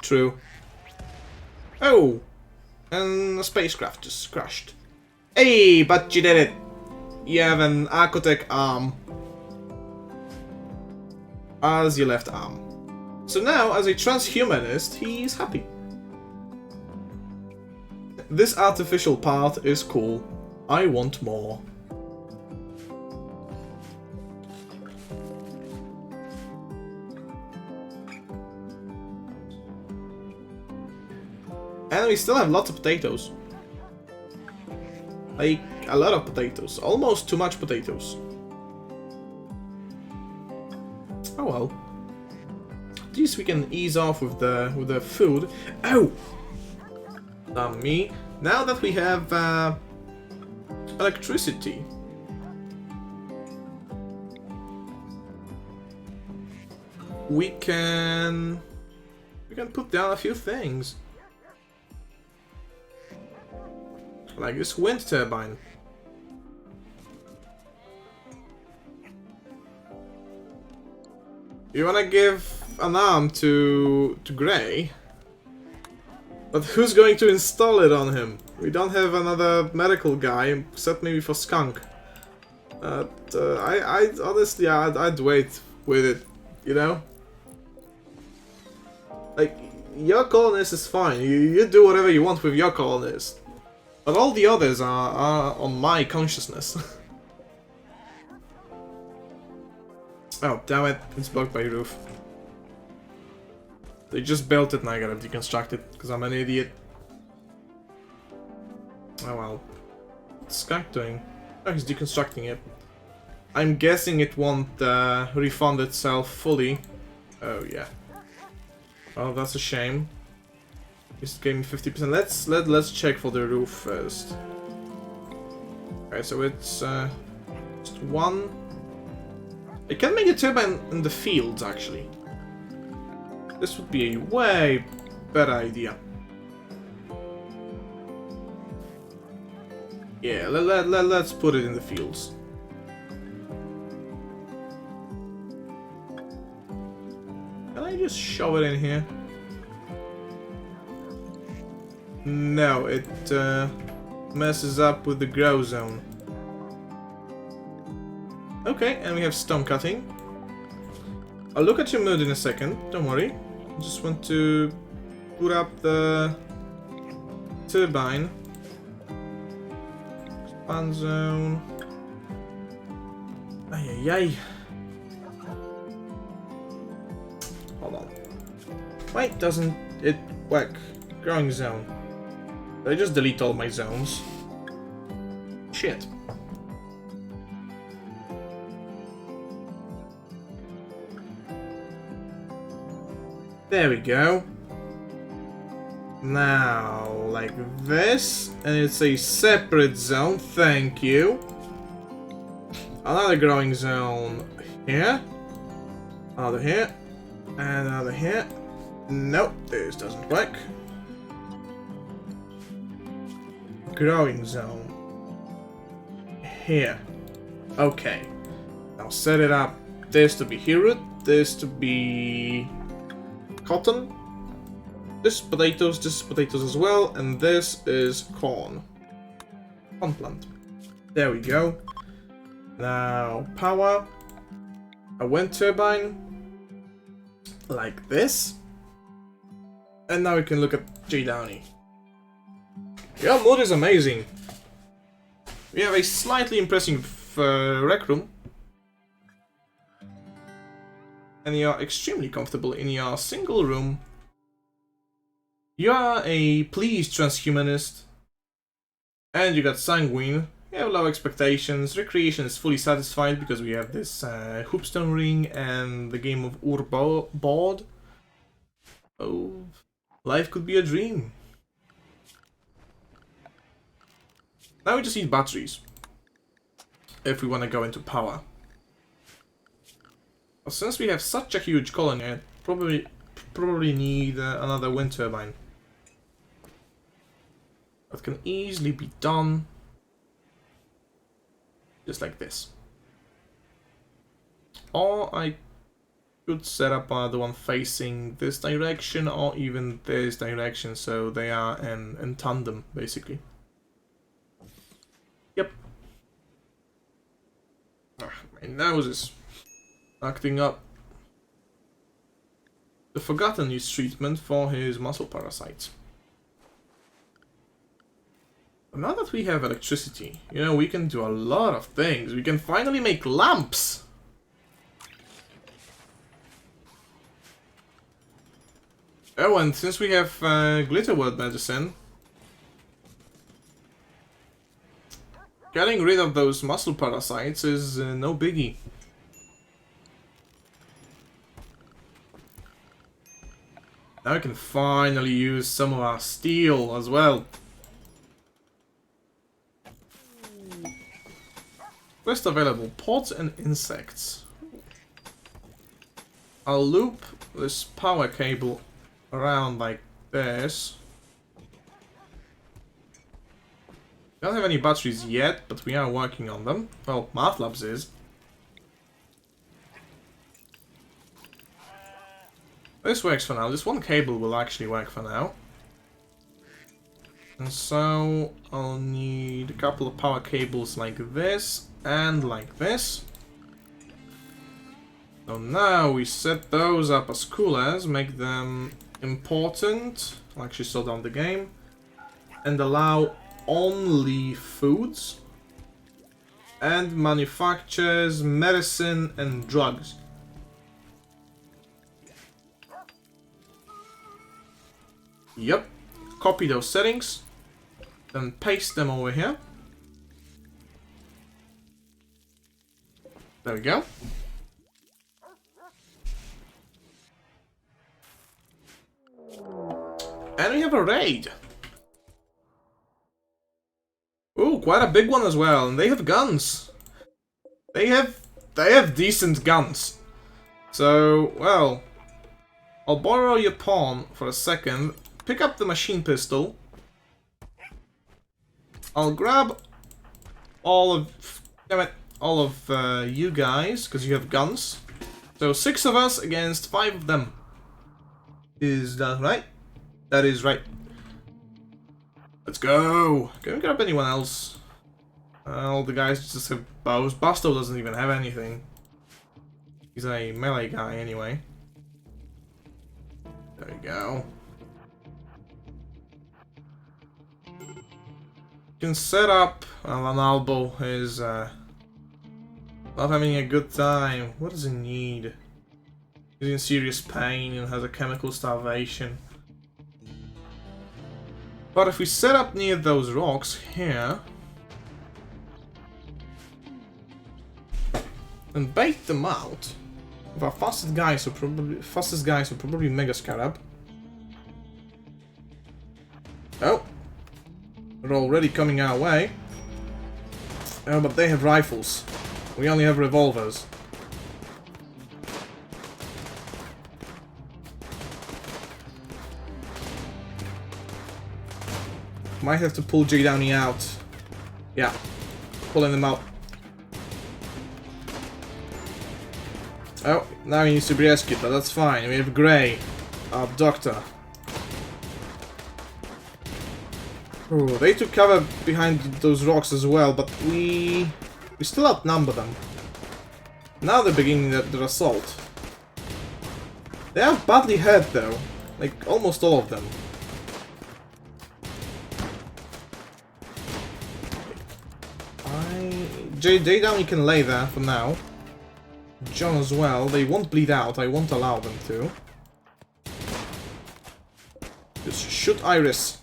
True. Oh! And a spacecraft just crashed. Hey, but you did it! You have an Architect arm. As your left arm. So now, as a transhumanist, he's happy. This artificial part is cool. I want more. And we still have lots of potatoes. Like, a lot of potatoes. Almost too much potatoes. Oh well. At least we can ease off with the food. Oh! Me. Now that we have electricity. We can put down a few things. Like this wind turbine. You wanna give an arm to Grey? But who's going to install it on him? We don't have another medical guy, except maybe for Skunk. I honestly, I'd wait with it, you know? Like, your colonist is fine, you do whatever you want with your colonist. But all the others are on my consciousness. Oh, damn it, it's blocked by roof. They just built it and I gotta deconstruct it, because I'm an idiot. Oh well. What's Skunk doing? Oh, he's deconstructing it. I'm guessing it won't refund itself fully. Oh yeah. Oh, that's a shame. It gave me 50%. Let's check for the roof first. Okay, so it's just one. I can make a turbine in the fields actually. This would be a way better idea. Yeah, let's put it in the fields. Can I just shove it in here? No, it messes up with the grow zone. Okay, and we have stone cutting. I'll look at your mood in a second, don't worry. I just want to put up the turbine. Expand zone. Ay ay ay. Hold on. Why doesn't it work? Growing zone. Did I just delete all my zones? Shit. There we go. Now, like this, and it's a separate zone, thank you. Another growing zone here. Another here. And another here. Nope, this doesn't work. Growing zone. Here. Okay. Now set it up. This to be root, this to be cotton. This is potatoes as well, and this is corn. Corn plant. There we go. Now power. A wind turbine. Like this. And now we can look at Jade. Your mood is amazing. We have a slightly impressive rec room. And you're extremely comfortable in your single room. You are a pleased transhumanist. And you got sanguine. You have low expectations. Recreation is fully satisfied because we have this hoopstone ring and the game of board. Oh, life could be a dream. Now we just need batteries. If we want to go into power. Well, since we have such a huge colony, I probably need another wind turbine. That can easily be done. Just like this. Or I Could set up the one facing this direction or even this direction, so they are in tandem, basically. Yep. My nose is acting up. The Forgotten used treatment for his muscle parasites. But now that we have electricity, you know, we can do a lot of things. We can finally make lamps! Oh, and since we have Glitterwood medicine, getting rid of those muscle parasites is no biggie. Now we can finally use some of our steel as well. Quest available, pods and insects. I'll loop this power cable around like this. Don't have any batteries yet, but we are working on them. Well, MathLabs is. This works for now. This one cable will actually work for now. And so I'll need a couple of power cables like this and like this. So now we set those up as coolers, make them important. I'll actually slow down the game. And allow only foods. And manufactures medicine and drugs. Yep, copy those settings, then paste them over here. There we go. And we have a raid. Ooh, quite a big one as well, and they have guns. They have decent guns. So, well, I'll borrow your pawn for a second. Pick up the machine pistol. I'll grab all of you guys, because you have guns. So 6 of us against 5 of them. Is that right? That is right. Let's go! Can we grab anyone else? All the guys just have bows. Basto doesn't even have anything. He's a melee guy anyway. There we go. Can set up. Albo is not having a good time. What does he need? He's in serious pain and has a chemical starvation. But if we set up near those rocks here and bait them out, our fastest guys are probably Mega Scarab. Oh. They're already coming our way. Oh, but they have rifles. We only have revolvers. Might have to pull Jade out. Yeah, pulling them out. Oh, now he needs to be rescued, but that's fine. We have Grey, our doctor. Oh, they took cover behind those rocks as well, but we still outnumber them. Now they're beginning their assault. They are badly hurt though, like almost all of them. Jade down can lay there for now. John as well. They won't bleed out. I won't allow them to. Just shoot Iris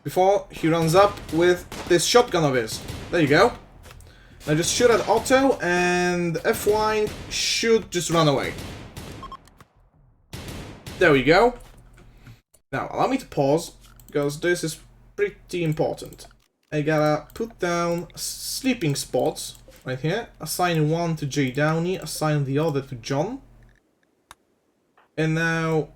before he runs up with this shotgun of his. There you go. Now just shoot at Otto, and F1 should just run away. There we go. Now allow me to pause, because this is pretty important. I gotta put down sleeping spots right here. Assign one to Jay Downey, assign the other to John. And now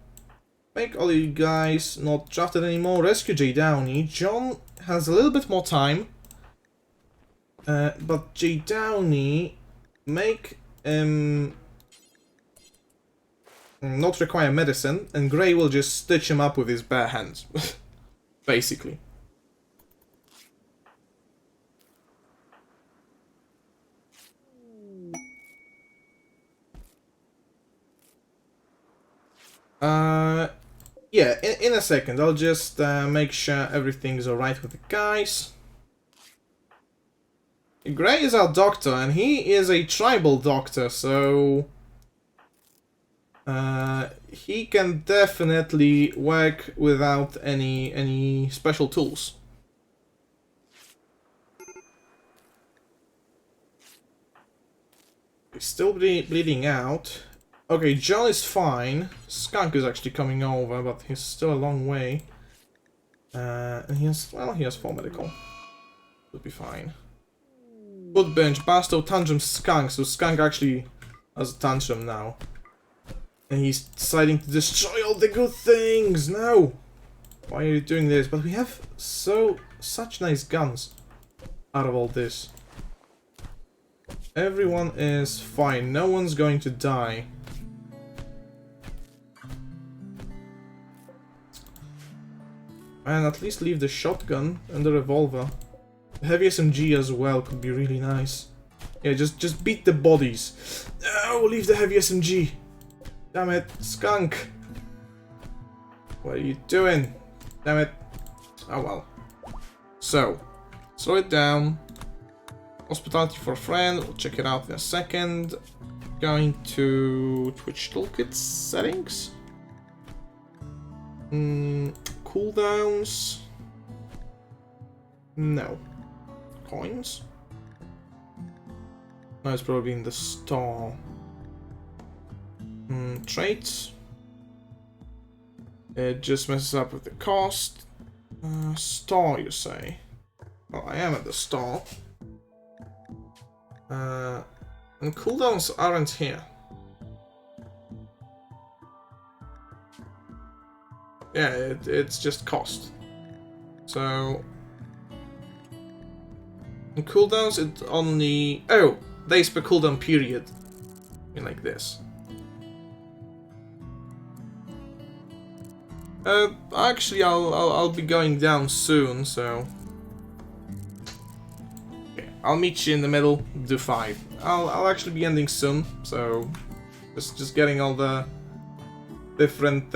make all you guys not drafted anymore. Rescue Jay Downey. John has a little bit more time. But Jay Downey, make not require medicine, and Gray will just stitch him up with his bare hands. Basically. Yeah, in a second. I'll just make sure everything's alright with the guys. Gray is our doctor, and he is a tribal doctor, so... he can definitely work without any special tools. He's still bleeding out. Okay, John is fine. Skunk is actually coming over, but he's still a long way. And he has 4 medical. Will be fine. Footbench, Basto, Tantrum, Skunk. So Skunk actually has a Tantrum now. And he's deciding to destroy all the good things! No! Why are you doing this? But we have such nice guns out of all this. Everyone is fine. No one's going to die. And at least leave the shotgun and the revolver. The heavy SMG as well could be really nice. Yeah, just beat the bodies. No, leave the heavy SMG. Damn it, Skunk. What are you doing? Damn it. Oh well. So, slow it down. Hospitality for a friend. We'll check it out in a second. Going to Twitch Toolkit settings. Cooldowns. No. Coins? No, it's probably in the store. Traits. It just messes up with the cost. Store, you say? Well, I am at the store. And cooldowns aren't here. Yeah, it's just cost. So... in cooldowns, it only... oh! Days per cooldown period. Like this. Actually, I'll be going down soon, so... okay, I'll meet you in the middle, do 5. I'll actually be ending soon, so... just getting all the different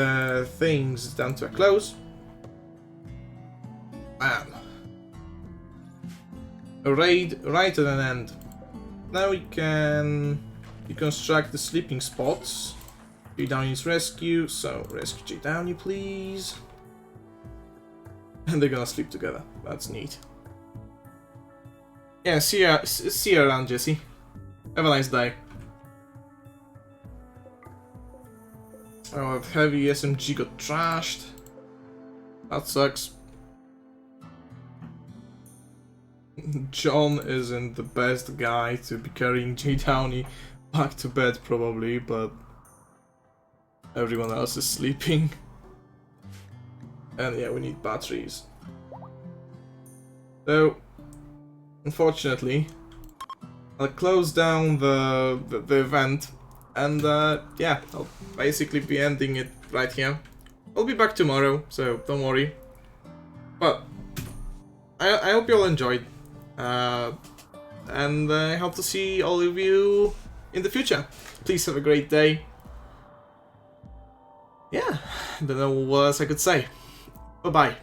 things down to a close. Man. A raid right at an end. Now we can reconstruct the sleeping spots. Jade Downey's rescue, so rescue Jade Downey, please. And they're gonna sleep together. That's neat. Yeah, see you around, Jesse. Have a nice day. Oh, that heavy SMG got trashed. That sucks. John isn't the best guy to be carrying Jade Downey back to bed, probably, but everyone else is sleeping. And yeah, we need batteries. So, unfortunately, I'll close down the event, and yeah, I'll basically be ending it right here. I'll be back tomorrow, so don't worry. But I hope you all enjoyed, and I hope to see all of you in the future. Please have a great day. Yeah, don't know what else I could say. Bye-bye.